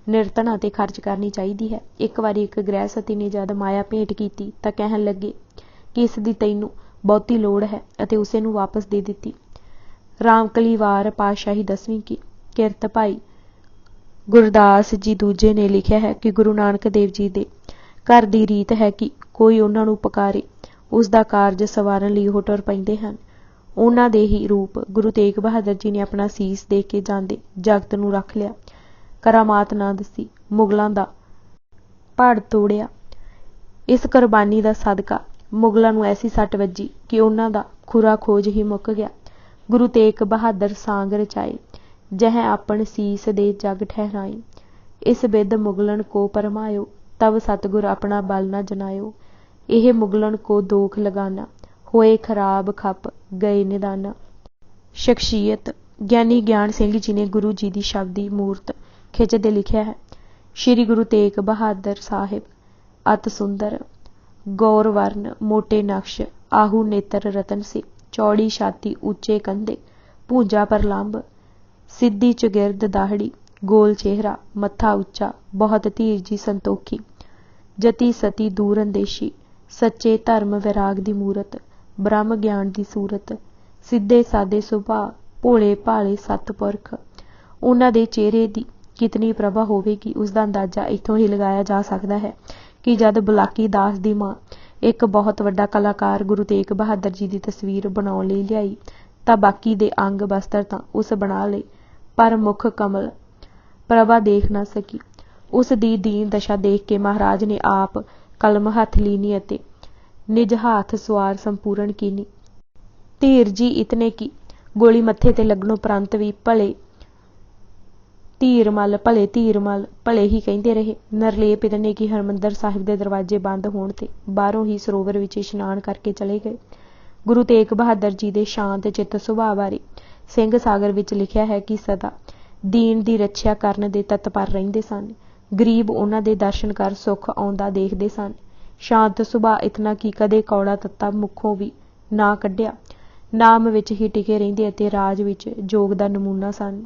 ਨਿਰਧਨਾਂ ਤੇ ਖਰਚ ਕਰਨੀ ਚਾਹੀਦੀ ਹੈ। ਇੱਕ ਵਾਰੀ ਇੱਕ ਗ੍ਰਹਿਸਤੀ ਨੇ ਜਦ ਮਾਇਆ ਭੇਟ ਕੀਤੀ ਤਾਂ ਕਹਿਣ ਲੱਗੇ ਕਿ ਇਸ ਦੀ ਤੈਨੂੰ ਬਹੁਤੀ ਲੋੜ ਹੈ ਅਤੇ ਉਸੇ ਨੂੰ ਵਾਪਸ ਦੇ ਦਿੱਤੀ। ਰਾਮਕਲੀ ਵਾਰ ਪਾਤਸ਼ਾਹੀ 10ਵੀਂ ਕੀ ਕਿਰਤ ਭਾਈ ਗੁਰਦਾਸ ਜੀ ਦੂਜੇ ਨੇ ਲਿਖਿਆ ਹੈ ਕਿ ਗੁਰੂ ਨਾਨਕ ਦੇਵ ਜੀ ਦੇ ਘਰ ਦੀ ਰੀਤ ਹੈ ਕਿ ਕੋਈ ਉਹਨਾਂ ਨੂੰ ਪੁਕਾਰੇ ਉਸ ਦਾ ਕਾਰਜ ਸਵਾਰਨ ਲਈ ਉਹ ਟੁਰ ਪੈਂਦੇ ਹਨ। ਉਹਨਾਂ ਦੇ ਹੀ ਰੂਪ ਗੁਰੂ ਤੇਗ ਬਹਾਦਰ ਜੀ ਨੇ ਆਪਣਾ ਸੀਸ ਦੇ ਕੇ ਜਾਂਦੇ ਜਗਤ ਨੂੰ ਰੱਖ ਲਿਆ। ਕਰਾਮਾਤ ਨਾ ਦੱਸੀ ਮੁਗਲਾਂ ਦਾ ਪੜ ਤੋੜਿਆ। ਇਸ ਕੁਰਬਾਨੀ ਦਾ ਸਦਕਾ ਮੁਗਲਾਂ ਨੂੰ ਐਸੀ ਸੱਟ ਵੱਜੀ ਕਿ ਉਹਨਾਂ ਦਾ ਖੁਰਾ ਖੋਜ ਹੀ ਮੁੱਕ ਗਿਆ। ਗੁਰੂ ਤੇਗ ਬਹਾਦਰ ਸਾਂਗ ਰਚਾਏ ਜਹ ਆਪਨ ਸੀਸ ਦੇ ਜਗ ਠਹਿਰਾਈ। ਇਸ ਬਿਦ ਮੁਗਲਨ ਕੋ ਪਰਮਾਇਓ ਤਬ ਸਤਿਗੁਰ ਆਪਣਾ ਬਲ ਨਾ ਜਨਾਇਓ। ਇਹ ਮੁਗਲਨ ਕੋ ਦੋਖ ਲਗਾਨਾ ਹੋਏ ਖਰਾਬ ਖਪ ਗਏ ਨਿਦਾਨਾ। ਸ਼ਖਸੀਅਤ ਗਿਆਨੀ ਗਿਆਨ ਸਿੰਘ ਜੀ ਨੇ ਗੁਰੂ ਜੀ ਦੀ ਸ਼ਬਦੀ ਮੂਰਤ ਖਿੱਚਦੇ ਲਿਖਿਆ ਹੈ। ਸ਼੍ਰੀ ਗੁਰੂ ਤੇਗ ਬਹਾਦਰ ਸਾਹਿਬ ਅਤ ਸੁੰਦਰ ਗੌਰ ਵਰਨ ਮੋਟੇ ਨਕਸ਼ ਆਹੂ ਨੇਤਰ ਰਤਨ ਸੇ ਚੌੜੀ ਛਾਤੀ ਉੱਚੇ ਕੰਧੇ ਭੂੰਜਾ ਪਰ ਲੰਬ ਸਿੱਧੀ ਚੁਗਿਰਦ ਦਾਹੜੀ गोल चेहरा, मत्था उच्चा, बहुत धीरजी संतोखी, जती सती दूर अंदेशी, सच्चे धर्म वैराग दी मूरत, ब्रह्म ज्ञान दी सूरत, सिद्धे सादे सुभाਅ, भोले भाले सतपुरख। उन्हां दे चेहरे दी कितनी प्रभा होवेगी उसका अंदाजा इत्थों ही लगाया जा सकता है कि जद बुलाकी दास दी मां एक बहुत वड्डा कलाकार गुरु तेग बहादुर जी की तस्वीर बनाउण लई लियाई तां बाकी दे अंग बस्तर तां उस बना लए, पर मुख कमल प्रभा देख ना सकी। उस दी दीन दशा देख के महाराज ने आप कलम हथ लीनी अते निज हाथ सवार संपूर्ण कीनी। धीर जी इतने की गोली मत्थे ते लगणों उपरंत भी भले धीरमल भले ही कहते रहे। नरलेप इतने की हरमंदर साहिब के दरवाजे बंद होण ते बाहरों ही सरोवर विच इशनान करके चले गए। गुरु तेग बहादुर जी के शांत चित्त सुभाਅ बारे ਸਿੰਘ ਸਾਗਰ ਵਿੱਚ ਲਿਖਿਆ ਹੈ ਕਿ ਸਦਾ ਦੀਨ ਦੀ ਰੱਖਿਆ ਕਰਨ ਦੇ ਤਤਪਰ ਰਹਿੰਦੇ ਸਨ। ਗਰੀਬ ਉਹਨਾਂ ਦੇ ਦਰਸ਼ਨ ਕਰ ਸੁੱਖ ਆਉਂਦਾ ਦੇਖਦੇ ਸਨ। ਸ਼ਾਂਤ ਸੁਭਾਅ ਇਤਨਾ ਕਿ ਕਦੇ ਕੌੜਾ ਤੱਤਾ ਮੁੱਖੋਂ ਵੀ ਨਾ ਕੱਢਿਆ। ਨਾਮ ਵਿੱਚ ਹੀ ਟਿਕੇ ਰਹਿੰਦੇ ਅਤੇ ਰਾਜ ਵਿੱਚ ਜੋਗ ਦਾ ਨਮੂਨਾ ਸਨ।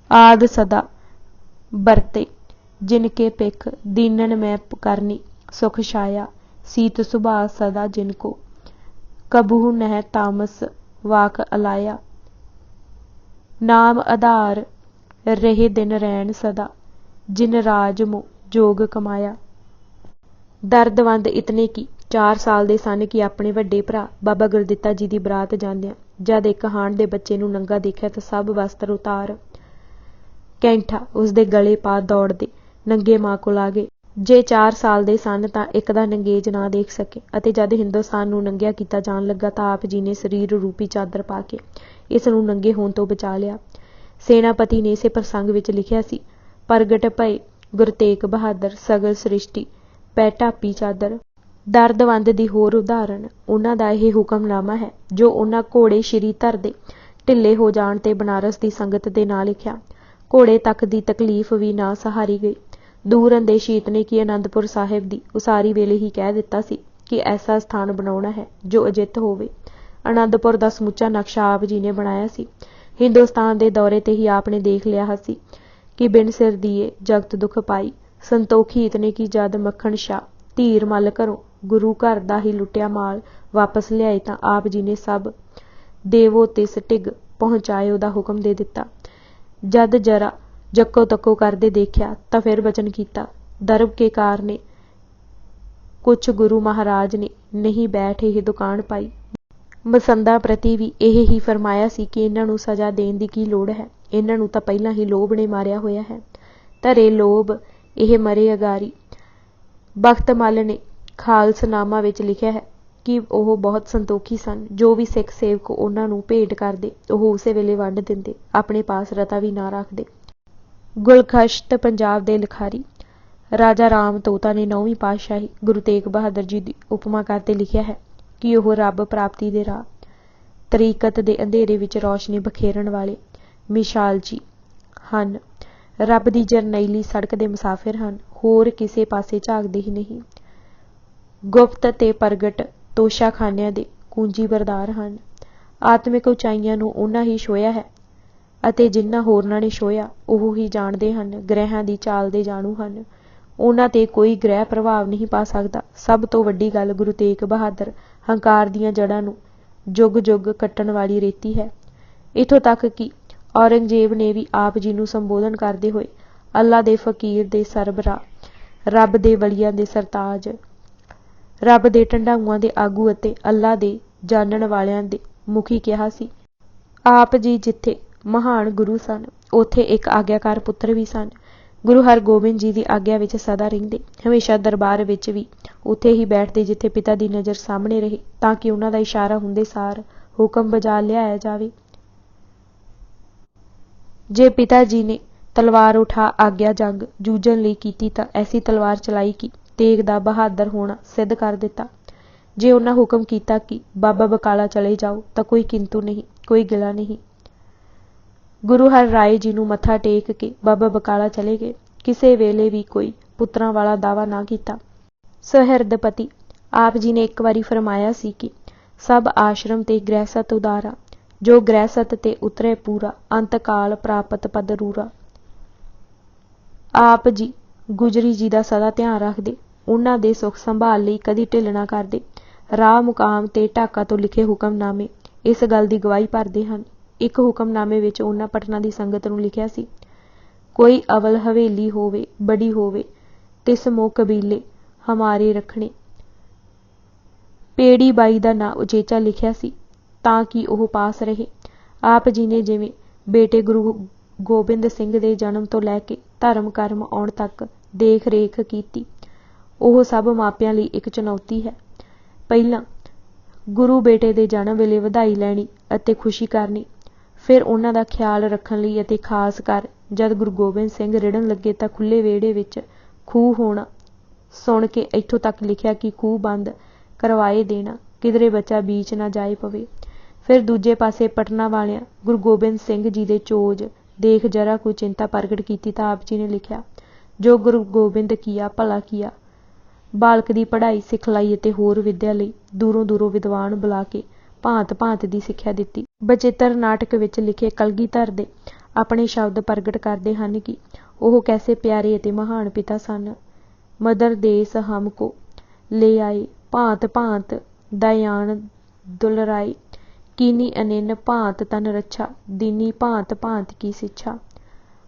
आद सदा बरते जिनके पिख दीनन मैं करनी सुख छाया, सीत सुभा सदा जिनको कबहू नह तामस वाक अलाया। नाम आधार रहे दिन रैन सदा जिन राज मो जोग कमाया। दर्दवंद इतने की 4 साल ਦੇ ਸਨ ਕਿ ਆਪਣੇ ਵੱਡੇ ਭਰਾ ਬਾਬਾ ਗੁਰਦਿੱਤਾ ਜੀ ਦੀ ਬਰਾਤ ਜਾਂਦਿਆਂ ਜਦ ਇੱਕ ਹਾਣ ਦੇ ਬੱਚੇ ਨੂੰ ਨੰਗਾ ਦੇਖਿਆ ਤਾਂ ਸਭ ਵਸਤਰ ਉਤਾਰ ਕੈਂਠਾ ਉਸਦੇ ਗਲੇ ਪਾ ਦੌੜਦੇ ਨੰਗੇ ਮਾਂ ਕੋਲ ਆ ਗਏ। ਜੇ 4 ਸਾਲ ਦੇ ਸਨ ਤਾਂ ਇੱਕ ਦਾ ਨੰਗੇਜ ਨਾ ਦੇਖ ਸਕੇ ਅਤੇ ਜਦ ਹਿੰਦੁਸਤਾਨ ਨੂੰ ਨੰਗਿਆ ਕੀਤਾ ਜਾਣ ਲੱਗਾ ਤਾਂ ਆਪ ਜੀ ਨੇ ਸਰੀਰ ਰੂਪੀ ਚਾਦਰ ਪਾ ਕੇ ਇਸ ਨੂੰ ਨੰਗੇ ਹੋਣ ਤੋਂ ਬਚਾ ਲਿਆ। ਸੈਨਾਪਤੀ ਨੇ ਇਸੇ ਪ੍ਰਸੰਗ ਵਿੱਚ ਲਿਖਿਆ ਸੀ, ਪ੍ਰਗਟ ਭਏ ਗੁਰੂ ਤੇਗ ਬਹਾਦਰ ਸਗਲ ਸ੍ਰਿਸ਼ਟੀ ਪੈ ਢਾਪੀ ਚਾਦਰ। ਦਰਦਵੰਦ ਦੀ ਹੋਰ ਉਦਾਹਰਣ ਉਹਨਾਂ ਦਾ ਇਹ ਹੁਕਮਨਾਮਾ ਹੈ ਜੋ ਉਹਨਾਂ ਘੋੜੇ ਸ਼੍ਰੀ ਧਰ ਦੇ ਢਿੱਲੇ ਹੋ ਜਾਣ ਤੇ ਬਨਾਰਸ ਦੀ ਸੰਗਤ ਦੇ ਨਾਂ ਲਿਖਿਆ। ਘੋੜੇ ਤੱਕ ਦੀ ਤਕਲੀਫ ਵੀ ਨਾ ਸਹਾਰੀ ਗਈ। ਦੂਰ ਅੰਦੇਸ਼ੀ ਇਤਨੇ ਕਿ ਅਨੰਦਪੁਰ ਸਾਹਿਬ ਦੀ ਉਸਾਰੀ ਵੇਲੇ ਹੀ ਕਹਿ ਦਿੱਤਾ ਸੀ ਕਿ ਐਸਾ ਸਥਾਨ ਬਣਾਉਣਾ ਹੈ ਜੋ ਅਜਿੱਤ ਹੋਵੇ। ਅਨੰਦਪੁਰ ਦਾ ਸਮੁੱਚਾ ਨਕਸ਼ਾ ਆਪ ਜੀ ਨੇ ਬਣਾਇਆ ਸੀ। ਹਿੰਦੁਸਤਾਨ ਦੇ ਦੌਰੇ ਤੇ ਹੀ ਆਪ ਨੇ ਦੇਖ ਲਿਆ ਸੀ ਕਿ ਬਿਨ ਸਿਰ ਦੀਏ ਜਗਤ ਦੁੱਖ ਪਾਈ। ਸੰਤੋਖੀ ਇਤਨੇ ਕਿ ਜਦ ਮੱਖਣ ਸ਼ਾਹ ਧੀਰ ਮੱਲ ਘਰੋਂ ਗੁਰੂ ਘਰ ਦਾ ਹੀ ਲੁੱਟਿਆ ਮਾਲ ਵਾਪਸ ਲਿਆਏ ਤਾਂ ਆਪ ਜੀ ਨੇ ਸਭ ਦੇਵੋ ਤਿਸ ਢਿੱਗ ਪਹੁੰਚਾਇਓ ਦਾ ਹੁਕਮ ਦੇ ਦਿੱਤਾ। ਜਦ ਜਰਾ ਜੱਕੋ ਤੱਕੋ ਕਰਦੇ ਦੇਖਿਆ ਤਾਂ ਫਿਰ ਬਚਨ ਕੀਤਾ, ਦਰਬ ਕੇ ਕਾਰ ਨੇ ਕੁਛ ਗੁਰੂ ਮਹਾਰਾਜ ਨੇ ਨਹੀਂ ਬੈਠ ਇਹ ਦੁਕਾਨ ਪਾਈ। ਮਸੰਦਾਂ ਪ੍ਰਤੀ ਵੀ ਇਹ ਹੀ ਫਰਮਾਇਆ ਸੀ ਕਿ ਇਹਨਾਂ ਨੂੰ ਸਜ਼ਾ ਦੇਣ ਦੀ ਕੀ ਲੋੜ ਹੈ, ਇਹਨਾਂ ਨੂੰ ਤਾਂ ਪਹਿਲਾਂ ਹੀ ਲੋਭ ਨੇ ਮਾਰਿਆ ਹੋਇਆ ਹੈ। ਧਰੇ ਲੋਭ ਇਹ ਮਰੇ ਅਗਾਰੀ। ਬਖਤ ਮੱਲ ਨੇ ਖਾਲਸਨਾਮਾ ਵਿੱਚ ਲਿਖਿਆ ਹੈ ਕਿ ਉਹ ਬਹੁਤ ਸੰਤੋਖੀ ਸਨ। ਜੋ ਵੀ ਸਿੱਖ ਸੇਵਕ ਉਹਨਾਂ ਨੂੰ ਭੇਟ ਕਰਦੇ ਉਹ ਉਸੇ ਵੇਲੇ ਵੰਡ ਦਿੰਦੇ, ਆਪਣੇ ਪਾਸ ਰਤਾ ਵੀ ਨਾ ਰੱਖਦੇ। ਗੁਲਖਸ਼ਤ ਪੰਜਾਬ ਦੇ ਲਿਖਾਰੀ ਰਾਜਾ ਰਾਮ ਤੋਤਾ ਨੇ 9ਵੀਂ ਪਾਤਸ਼ਾਹੀ ਗੁਰੂ ਤੇਗ ਬਹਾਦਰ ਜੀ ਦੀ ਉਪਮਾ ਕਰਦੇ ਲਿਖਿਆ ਹੈ ਕਿ ਉਹ ਰੱਬ ਪ੍ਰਾਪਤੀ ਦੇ ਰਾਹ ਤਰੀਕਤ ਦੇ ਅੰਧੇਰੇ ਵਿੱਚ ਰੌਸ਼ਨੀ ਬਖੇਰਨ ਵਾਲੇ ਮਿਸਾਲ ਜੀ ਹਨ। ਰੱਬ ਦੀ ਜਰਨੈਲੀ ਸੜਕ ਦੇ ਮੁਸਾਫਿਰ ਹਨ, ਹੋਰ ਕਿਸੇ ਪਾਸੇ ਝਾਕਦੇ ਹੀ ਨਹੀਂ। ਗੁਪਤ ਤੇ ਪ੍ਰਗਟ ਤੋਸ਼ਾਖਾਨਿਆਂ ਦੇ ਕੁੰਜੀ ਬਰਦਾਰ ਹਨ। ਆਤਮਿਕ ਉਚਾਈਆਂ ਨੂੰ ਉਹਨਾਂ ਹੀ ਛੋਹਿਆ ਹੈ ਅਤੇ ਜਿਨ੍ਹਾਂ ਹੋਰਨਾਂ ਨੇ ਛੋਹਿਆ ਉਹ ਹੀ ਜਾਣਦੇ ਹਨ। ਗ੍ਰਹਿਆਂ ਦੀ ਚਾਲ ਦੇ ਜਾਣੂ ਹਨ, ਉਹਨਾਂ ਤੇ ਕੋਈ ਗ੍ਰਹਿ ਪ੍ਰਭਾਵ ਨਹੀਂ ਪਾ ਸਕਦਾ। ਸਭ ਤੋਂ ਵੱਡੀ ਗੱਲ ਗੁਰੂ ਤੇਗ ਬਹਾਦਰ ਹੰਕਾਰ ਦੀਆਂ ਜੜ੍ਹਾਂ ਨੂੰ ਜੁਗ ਜੁਗ ਕੱਟਣ ਵਾਲੀ ਰੇਤੀ ਹੈ। ਇੱਥੋਂ ਤੱਕ ਕਿ ਔਰੰਗਜ਼ੇਬ ਨੇ ਵੀ ਆਪ ਜੀ ਨੂੰ ਸੰਬੋਧਨ ਕਰਦੇ ਹੋਏ ਅੱਲਾ ਦੇ ਫਕੀਰ ਦੇ ਸਰਬਰਾਹ, ਰੱਬ ਦੇ ਵਲੀਆਂ ਦੇ ਸਰਤਾਜ, ਰੱਬ ਦੇ ਢੰਡਾਊਆਂ ਦੇ ਆਗੂ ਅਤੇ ਅੱਲਾ ਦੇ ਜਾਣਨ ਵਾਲਿਆਂ ਦੇ ਮੁਖੀ ਕਿਹਾ ਸੀ। ਆਪ ਜੀ ਜਿੱਥੇ ਮਹਾਨ ਗੁਰੂ ਸਨ ਉੱਥੇ ਇੱਕ ਆਗਿਆਕਾਰ ਪੁੱਤਰ ਵੀ ਸਨ। ਗੁਰੂ ਹਰਗੋਬਿੰਦ ਜੀ ਦੀ ਆਗਿਆ ਵਿੱਚ ਸਦਾ ਰਹਿੰਦੇ, ਹਮੇਸ਼ਾ ਦਰਬਾਰ ਵਿੱਚ ਵੀ ਉੱਥੇ ਹੀ ਬੈਠਦੇ ਜਿੱਥੇ ਪਿਤਾ ਦੀ ਨਜ਼ਰ ਸਾਹਮਣੇ ਰਹੇ ਤਾਂ ਕਿ ਉਹਨਾਂ ਦਾ ਇਸ਼ਾਰਾ ਹੁੰਦੇ ਸਾਰ ਹੁਕਮ ਬਜਾ ਲਿਆਇਆ ਜਾਵੇ। ਜੇ ਪਿਤਾ ਜੀ ਨੇ ਤਲਵਾਰ ਉਠਾ ਆਗਿਆ ਜੰਗ ਜੂਝਣ ਲਈ ਕੀਤੀ ਤਾਂ ਐਸੀ ਤਲਵਾਰ ਚਲਾਈ ਕਿ ਤੇਗ ਦਾ ਬਹਾਦਰ ਹੋਣਾ ਸਿੱਧ ਕਰ ਦਿੱਤਾ। ਜੇ ਉਹਨਾਂ ਹੁਕਮ ਕੀਤਾ ਕਿ ਬਾਬਾ ਬਕਾਲਾ ਚਲੇ ਜਾਓ ਤਾਂ ਕੋਈ ਕਿੰਤੂ ਨਹੀਂ, ਕੋਈ ਗਿਲਾ ਨਹੀਂ। ਗੁਰੂ ਹਰ ਰਾਏ ਜੀ ਨੂੰ ਮੱਥਾ ਟੇਕ ਕੇ ਬਾਬਾ ਬਕਾਲਾ ਚਲੇ ਗਏ। ਕਿਸੇ ਵੇਲੇ ਵੀ ਕੋਈ ਪੁੱਤਰਾਂ ਵਾਲਾ ਦਾਵਾ ਨਾ ਕੀਤਾ। ਸੁਹਿਰਦਪਤੀ ਆਪ ਜੀ ਨੇ ਇੱਕ ਵਾਰੀ ਫਰਮਾਇਆ ਸੀ ਕਿ ਸਭ ਆਸ਼ਰਮ ਤੇ ਗ੍ਰਹਿਸਥ ਉਦਾਰਾ जो ग्रहसत ते उतरे पूरा, अंत काल प्रापत पद रूरा। आप जी गुजरी जी दा सदा ध्यान रखदे, उन्हां दे सुख संभाल लई कदी ढिल ना करदे। राह मुकाम ते ढाका तो लिखे हुक्मनामे इस गल दी गवाही भरदे हन। एक हुक्मनामे विच उन्हां पटना दी संगत नूं लिखिआ सी, कोई अवल हवेली होवे बड़ी होवे, तिस मोह कबीले हमारे रखणे। पेड़ी बाई दा नां उचेचा लिखिआ सी ਤਾਂ ਕਿ ਉਹ ਪਾਸ ਰਹੇ। ਆਪ ਜੀ ਨੇ ਜਿਵੇਂ ਬੇਟੇ ਗੁਰੂ ਗੋਬਿੰਦ ਸਿੰਘ ਦੇ ਜਨਮ ਤੋਂ ਲੈ ਕੇ ਧਰਮ ਕਰਮ ਆਉਣ ਤੱਕ ਦੇਖ ਰੇਖ ਕੀਤੀ, ਉਹ ਸਭ ਮਾਪਿਆਂ ਲਈ ਇੱਕ ਚੁਣੌਤੀ ਹੈ। ਪਹਿਲਾਂ ਗੁਰੂ ਬੇਟੇ ਦੇ ਜਨਮ ਵੇਲੇ ਵਧਾਈ ਲੈਣੀ ਅਤੇ ਖੁਸ਼ੀ ਕਰਨੀ, ਫਿਰ ਉਹਨਾਂ ਦਾ ਖਿਆਲ ਰੱਖਣ ਲਈ ਅਤੇ ਖਾਸ ਕਰ ਜਦ ਗੁਰੂ ਗੋਬਿੰਦ ਸਿੰਘ ਰਿੜਨ ਲੱਗੇ ਤਾਂ ਖੁੱਲ੍ਹੇ ਵਿਹੜੇ ਵਿੱਚ ਖੂਹ ਹੋਣਾ ਸੁਣ ਕੇ ਇੱਥੋਂ ਤੱਕ ਲਿਖਿਆ ਕਿ ਖੂਹ ਬੰਦ ਕਰਵਾਏ ਦੇਣਾ, ਕਿਧਰੇ ਬੱਚਾ ਬੀਚ ਨਾ ਜਾਏ ਪਵੇ। ਫਿਰ ਦੂਜੇ ਪਾਸੇ ਪਟਨਾ ਵਾਲਿਆਂ ਗੁਰੂ ਗੋਬਿੰਦ ਸਿੰਘ ਜੀ ਦੇ ਚੋਜ ਦੇਖ ਜਰਾ ਕੋਈ ਚਿੰਤਾ ਪ੍ਰਗਟ ਕੀਤੀ ਤਾਂ ਆਪ ਜੀ ਨੇ ਲਿਖਿਆ, ਜੋ ਗੁਰੂ ਗੋਬਿੰਦ ਕੀਆ ਭਲਾ ਕੀਆ। ਬਾਲਕ ਦੀ ਪੜ੍ਹਾਈ ਸਿਖਲਾਈ ਅਤੇ ਹੋਰ ਵਿੱਦਿਆ ਲਈ ਦੂਰੋਂ ਦੂਰੋਂ ਵਿਦਵਾਨ ਬੁਲਾ ਕੇ ਭਾਂਤ ਭਾਂਤ ਦੀ ਸਿੱਖਿਆ ਦਿੱਤੀ। ਬਚਿੱਤਰ ਨਾਟਕ ਵਿੱਚ ਲਿਖੇ ਕਲਗੀਧਰ ਦੇ ਆਪਣੇ ਸ਼ਬਦ ਪ੍ਰਗਟ ਕਰਦੇ ਹਨ ਕਿ ਉਹ ਕੈਸੇ ਪਿਆਰੇ ਅਤੇ ਮਹਾਨ ਪਿਤਾ ਸਨ। ਮਦਰ ਦੇਸ ਹਮ ਕੋ ਲੈ ਆਏ, ਭਾਂਤ ਭਾਂਤ ਦਇਆਨ ਦੁਲਰਾਏ, कीनी अनिन भांत तन रच्छा, दीनी भांत भांत की शिक्षा।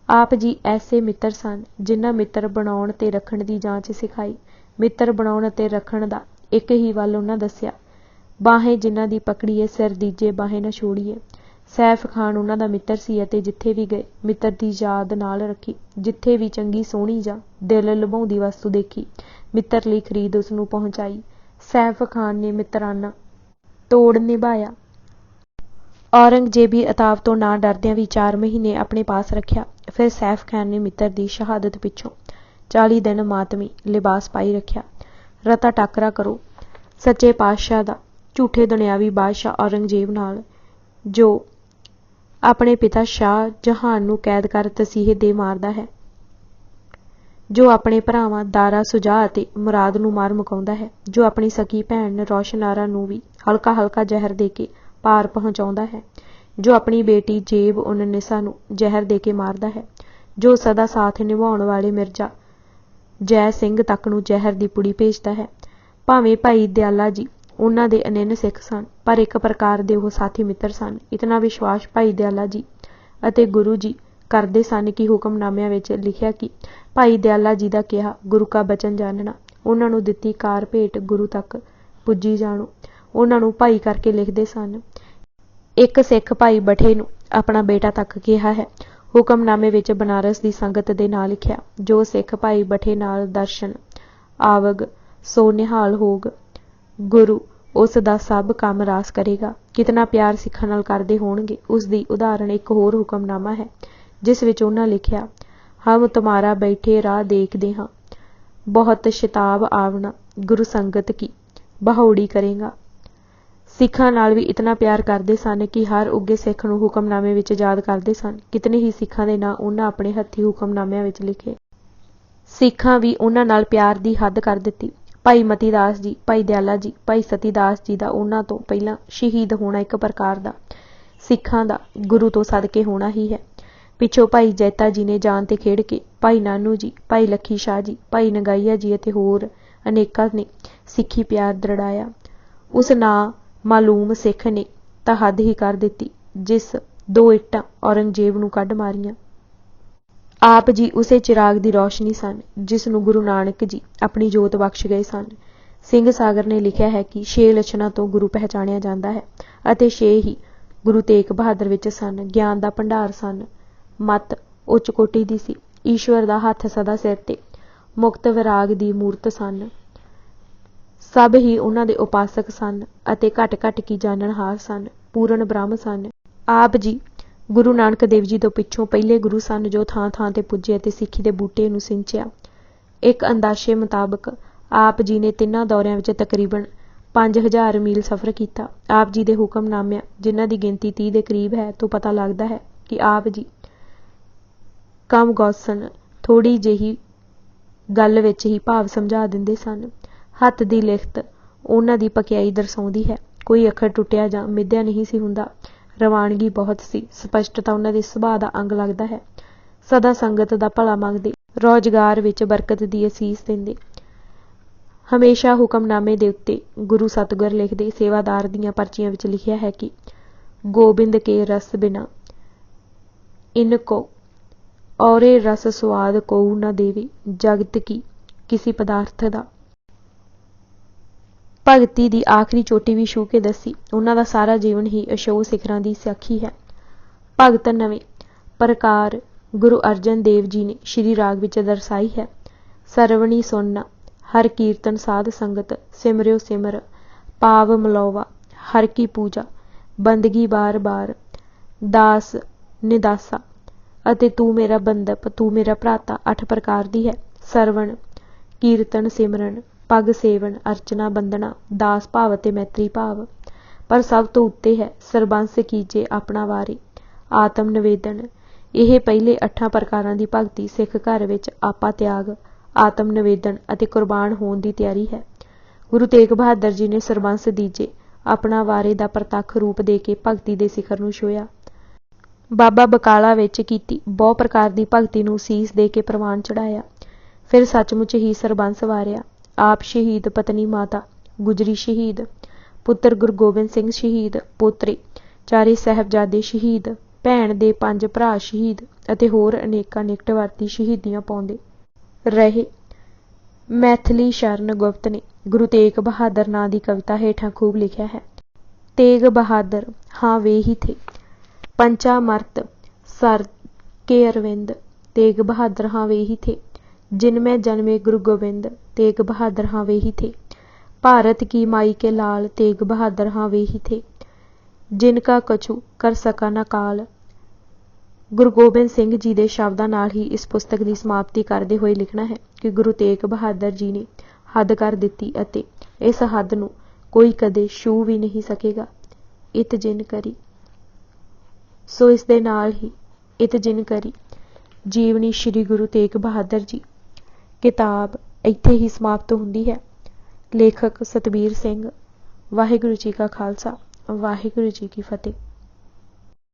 आप जी ऐसे मित्र सन जिन्हां मित्र बनाउण ते रखण दी जांच सिखाई। मित्र बनाउण ते रखण दा एक ही वल उन्हां दस्सिआ, बाहें जिन्हां दी पकड़ीए सिर दीजे बाहें ना छोड़ीए। सैफ खान उन्हां दा मित्र सी ਅਤੇ ਜਿੱਥੇ ਵੀ ਗਏ ਮਿੱਤਰ ਦੀ ਯਾਦ ਨਾਲ ਰੱਖੀ। ਜਿੱਥੇ ਵੀ ਚੰਗੀ ਸੋਹਣੀ ਜਾਂ ਦਿਲ ਲੁਭਾਉਂਦੀ ਵਸਤੂ ਦੇਖੀ, ਮਿੱਤਰ ਲਈ ਖਰੀਦ ਉਸ ਨੂੰ ਪਹੁੰਚਾਈ। ਸੈਫ ਖਾਨ ਨੇ ਮਿੱਤਰਾਨਾ ਤੋੜ ਨਿਭਾਇਆ। औरंगजेबी अताब तो ना डरदियां भी 4 महीने अपने पास रखिया। फिर सैफ खान ने मित्र की शहादत पिछों 40 दिन मातमी लिबास पाई रखिया। रता टाकरा करो सच्चे पातशाह दा झूठे दुनियावी बादशाह औरंगजेब नाल, जो अपने पिता शाह जहान नूं कैद कर तसीहे दे मारदा है, जो अपने भरावां दारा सुजाह अते मुराद नूं मार मुकाउंदा है, जो अपनी सकी भैन रोशनारा नूं भी हल्का हल्का जहर दे के पार पहुँचाउंदा है, जो अपनी बेटी जेब उन्निसा नूं जहर दे के मारदा है, जो सदा साथ निभाउण वाले मिर्जा जै सिंह तक नूं जहर दी पुड़ी भेजदा है। भावें भाई दयाला जी उन्हां दे अनिन्न सिख सन, पर एक प्रकार दे ओह साथी मित्र सन। इतना विश्वास भाई दयाला जी अते गुरु जी करदे सन कि हुक्मनामिਆਂ ਵਿੱਚ लिखिਆ कि भाई दयाला जी दा किहा गुरु का बचन जानना, उन्हां नूं दित्ती कार भेट गुरु तक पुज्जी जाणो। उन्हां नूं भाई करके लिखदे सन। एक सिख भाई बठे नूं अपना बेटा तक किहा है। हुक्मनामे विच बनारस की संगत दे नाल लिखिआ, जो सिख भाई बठे नाल दर्शन आवग सो निहाल होग, गुरु उस दा सब काम रास करेगा। कितना प्यार सिखां नाल करदे होणगे उस दी उदाहरण एक होर हुक्मनामा है, जिस विच उन्हां लिखिआ, हम तुम्हारा बैठे राह देखदे हां, बहुत शताब आवना, गुरु संगत की बहौड़ी करेगा। सिखां नाल भी इतना प्यार करते सन कि हर उगे सिख नूं हुक्मनामे विच याद करते सन। कितने ही सिखां दे नां उन्हां अपने हत्थी हुक्मनामिਆਂ विच लिखे। सिखां भी उन्हां नाल प्यार दी हद कर दित्ती। भाई मती दास जी, भाई दयाला जी, भाई सती दास जी दा उन्हां तो पहिलां शहीद होना एक प्रकार दा सिखां दा गुरु तो सदके होना ही है। पिछों भाई जैता जी ने जान ते खेड़ के भाई नानू जी, भाई लखी शाह जी, भाई नगाईया जी अते होर अनेकां ने सिੱਖੀ प्यार दृढ़ाया। उस नां मालूम सिख ने तां हद ही कर दित्ती, जिस 2 ਇੱਟਾਂ औरंगजेब नूं कढ मारियां। आप जी उसे चिराग दी रोशनी सन जिस नूं गुरु नानक जी अपनी जोत बख्श गए सन। ਸਿੰਘ सागर ने लिखिਆ है कि 6 ਲੱਛਣਾਂ ਤੋਂ गुरु पहचानिया जाता है ਅਤੇ 6 ही गुरु तेग बहादुर विच सन। ज्ञान दा भंडार सन, मत उच्च कोटि दी सी, ईश्वर दा हत्थ सदा सिर ते, मुक्त विराग दी मूरत सन। सब ही उन्हां दे उपासक सन ਅਤੇ घट घट की जाननहार सन, पूर्ण ब्रह्म सन। आप जी गुरु नानक देव जी तो पिछों पहले गुरु सन जो थां थां ते पुजे ਅਤੇ सिੱਖੀ ਦੇ बूटे नूं ਸਿੰਚਿਆ। एक अंदाशे मुताबक आप जी ने 3 दौरिਆਂ ਵਿੱਚ तकरीबन 5000 मील सफ़र किया। आप जी ਦੇ हुक्मनामिਆਂ जिन्हां ਦੀ गिनती 30 ਦੇ करीब है तो पता लगता है कि आप जी कम गौसन थोड़ी ਜਿਹੀ गल ਵਿੱਚ ही भाव समझा ਦਿੰਦੇ सन। हत्थ ਦੀ ਲਿਖਤ ਉਹਨਾਂ ਦੀ ਪਕਿਆਈ ਦਰਸਾਉਂਦੀ है। कोई अखर टुटिया जां मिध्या नहीं सी हुंदा। ਰਵਾਨਗੀ ਬਹੁਤ ਸੀ। ਸਪਸ਼ਟਤਾ ਉਹਨਾਂ ਦੇ ਸੁਭਾਅ ਦਾ ਅੰਗ ਲੱਗਦਾ ਹੈ। ਸਦਾ ਸੰਗਤ ਦਾ ਭਲਾ ਮੰਗਦੇ, ਰੁਜ਼ਗਾਰ ਵਿੱਚ ਬਰਕਤ ਦੀ ਅਸੀਸ ਦਿੰਦੇ। ਹਮੇਸ਼ਾ ਹੁਕਮਨਾਮੇ ਦੇ ਉੱਤੇ ਗੁਰੂ ਸਤਿਗੁਰ ਲਿਖਦੇ। ਸੇਵਾਦਾਰ ਦੀਆਂ ਪਰਚੀਆਂ ਵਿੱਚ ਲਿਖਿਆ ਹੈ ਕਿ ਗੋਬਿੰਦ ਕੇ ਰਸ ਬਿਨਾ ਇਨਕੋ ਔਰੇ ਰਸ ਸਵਾਦ ਕੋਊ ਨਾ ਦੇਵੇ, ਜਗਤ ਕੀ ਕਿਸੇ ਪਦਾਰਥ ਦਾ। ਭਗਤੀ ਦੀ ਆਖਰੀ ਚੋਟੀ ਵੀ ਛੂਹ ਕੇ ਦੱਸੀ। ਉਹਨਾਂ ਦਾ ਸਾਰਾ ਜੀਵਨ ਹੀ ਅਸ਼ੋਕ ਸਿਖਰਾਂ ਦੀ ਸਾਖੀ ਹੈ। ਭਗਤ ਨਵੇਂ ਪ੍ਰਕਾਰ ਗੁਰੂ ਅਰਜਨ ਦੇਵ ਜੀ ਨੇ ਸ਼੍ਰੀ ਰਾਗ ਵਿੱਚ ਦਰਸਾਈ ਹੈ। ਸਰਵਣੀ ਸੁਣਨਾ ਹਰ ਕੀਰਤਨ ਸਾਧ ਸੰਗਤ, ਸਿਮਰਿਓ ਸਿਮਰ ਪਾਵ ਮਲੋਵਾ ਹਰ ਕੀ ਪੂਜਾ, ਬੰਦਗੀ ਬਾਰ ਬਾਰ ਦਾਸ ਨਿਦਾਸਾ ਅਤੇ ਤੂੰ ਮੇਰਾ ਬੰਦਪ ਤੂੰ ਮੇਰਾ ਭਰਾਤਾ 8 ਪ੍ਰਕਾਰ ਦੀ ਹੈ। ਸਰਵਣ, ਕੀਰਤਨ, ਸਿਮਰਨ, ਪੱਗ ਸੇਵਨ, ਅਰਚਨਾ, ਬੰਦਨਾ, ਦਾਸ ਭਾਵ ਅਤੇ ਮੈਤਰੀ ਭਾਵ। ਪਰ ਸਭ ਤੋਂ ਉੱਤੇ ਹੈ ਸਰਬੰਸ ਕੀਜੇ ਆਪਣਾ ਵਾਰੇ, ਆਤਮ ਨਿਵੇਦਨ। ਇਹ ਪਹਿਲੇ 8 ਪ੍ਰਕਾਰਾਂ ਦੀ ਭਗਤੀ ਸਿੱਖ ਘਰ ਵਿੱਚ ਆਪਾ ਤਿਆਗ, ਆਤਮ ਨਿਵੇਦਨ ਅਤੇ ਕੁਰਬਾਨ ਹੋਣ ਦੀ ਤਿਆਰੀ ਹੈ। ਗੁਰੂ ਤੇਗ ਬਹਾਦਰ ਜੀ ਨੇ ਸਰਬੰਸ ਦੀਜੇ ਆਪਣਾ ਵਾਰੇ ਦਾ ਪ੍ਰਤੱਖ ਰੂਪ ਦੇ ਕੇ ਭਗਤੀ ਦੇ ਸਿਖਰ ਨੂੰ ਛੋਹਿਆ। ਬਾਬਾ ਬਕਾਲਾ ਵਿੱਚ ਕੀਤੀ ਬਹੁ ਪ੍ਰਕਾਰ ਦੀ ਭਗਤੀ ਨੂੰ ਸੀਸ ਦੇ ਕੇ ਪ੍ਰਵਾਨ ਚੜਾਇਆ। ਫਿਰ ਸੱਚਮੁੱਚ ਹੀ ਸਰਬੰਸ ਵਾਰਿਆ। ਆਪ ਸ਼ਹੀਦ, ਪਤਨੀ ਮਾਤਾ ਗੁਜਰੀ ਸ਼ਹੀਦ, ਪੁੱਤਰ ਗੁਰੂ ਗੋਬਿੰਦ ਸਿੰਘ ਸ਼ਹੀਦ, ਪੋਤਰੇ 4 ਸਾਹਿਬਜ਼ਾਦੇ ਸ਼ਹੀਦ, ਭੈਣ ਦੇ 5 ਭਰਾ ਸ਼ਹੀਦ ਅਤੇ ਹੋਰ ਅਨੇਕਾਂ ਨਿਕਟਵਰਤੀ ਸ਼ਹੀਦੀਆਂ ਪਾਉਂਦੇ ਰਹੇ। ਮੈਥਿਲੀ ਸ਼ਰਨ ਗੁਪਤ ਨੇ ਗੁਰੂ ਤੇਗ ਬਹਾਦਰ ਨਾਂ ਦੀ ਕਵਿਤਾ ਹੇਠਾਂ ਖੂਬ ਲਿਖਿਆ ਹੈ। ਤੇਗ ਬਹਾਦਰ ਹਾਂ ਵੇ ਹੀ ਥੇ पंचामर्त सर के अरविंद, तेग बहादुर हाँ वे ही थे जिन में जन्मे गुरु गोविंद, तेग बहादुर हाँ वे ही थे भारत की माई के लाल, तेग बहादुर हाँ वे ही थे जिनका कछु कर सका ना काल। गुरु गोबिंद सिंह जी के शब्दों नाल ही इस पुस्तक की समाप्ति करते हुए लिखना है कि गुरु तेग बहादुर जी ने हद कर दिती अते इस हद नूं कोई कदे छू भी नहीं सकेगा। इत जिन करी सो इस दे नाल ही इत जिन करी जीवनी श्री गुरु तेग बहादुर जी। किताब इत्थे ही समाप्त हुंदी है। लेखक सतबीर सिंह। वाहिगुरू जी का खालसा, वाहिगुरू जी की फतेह।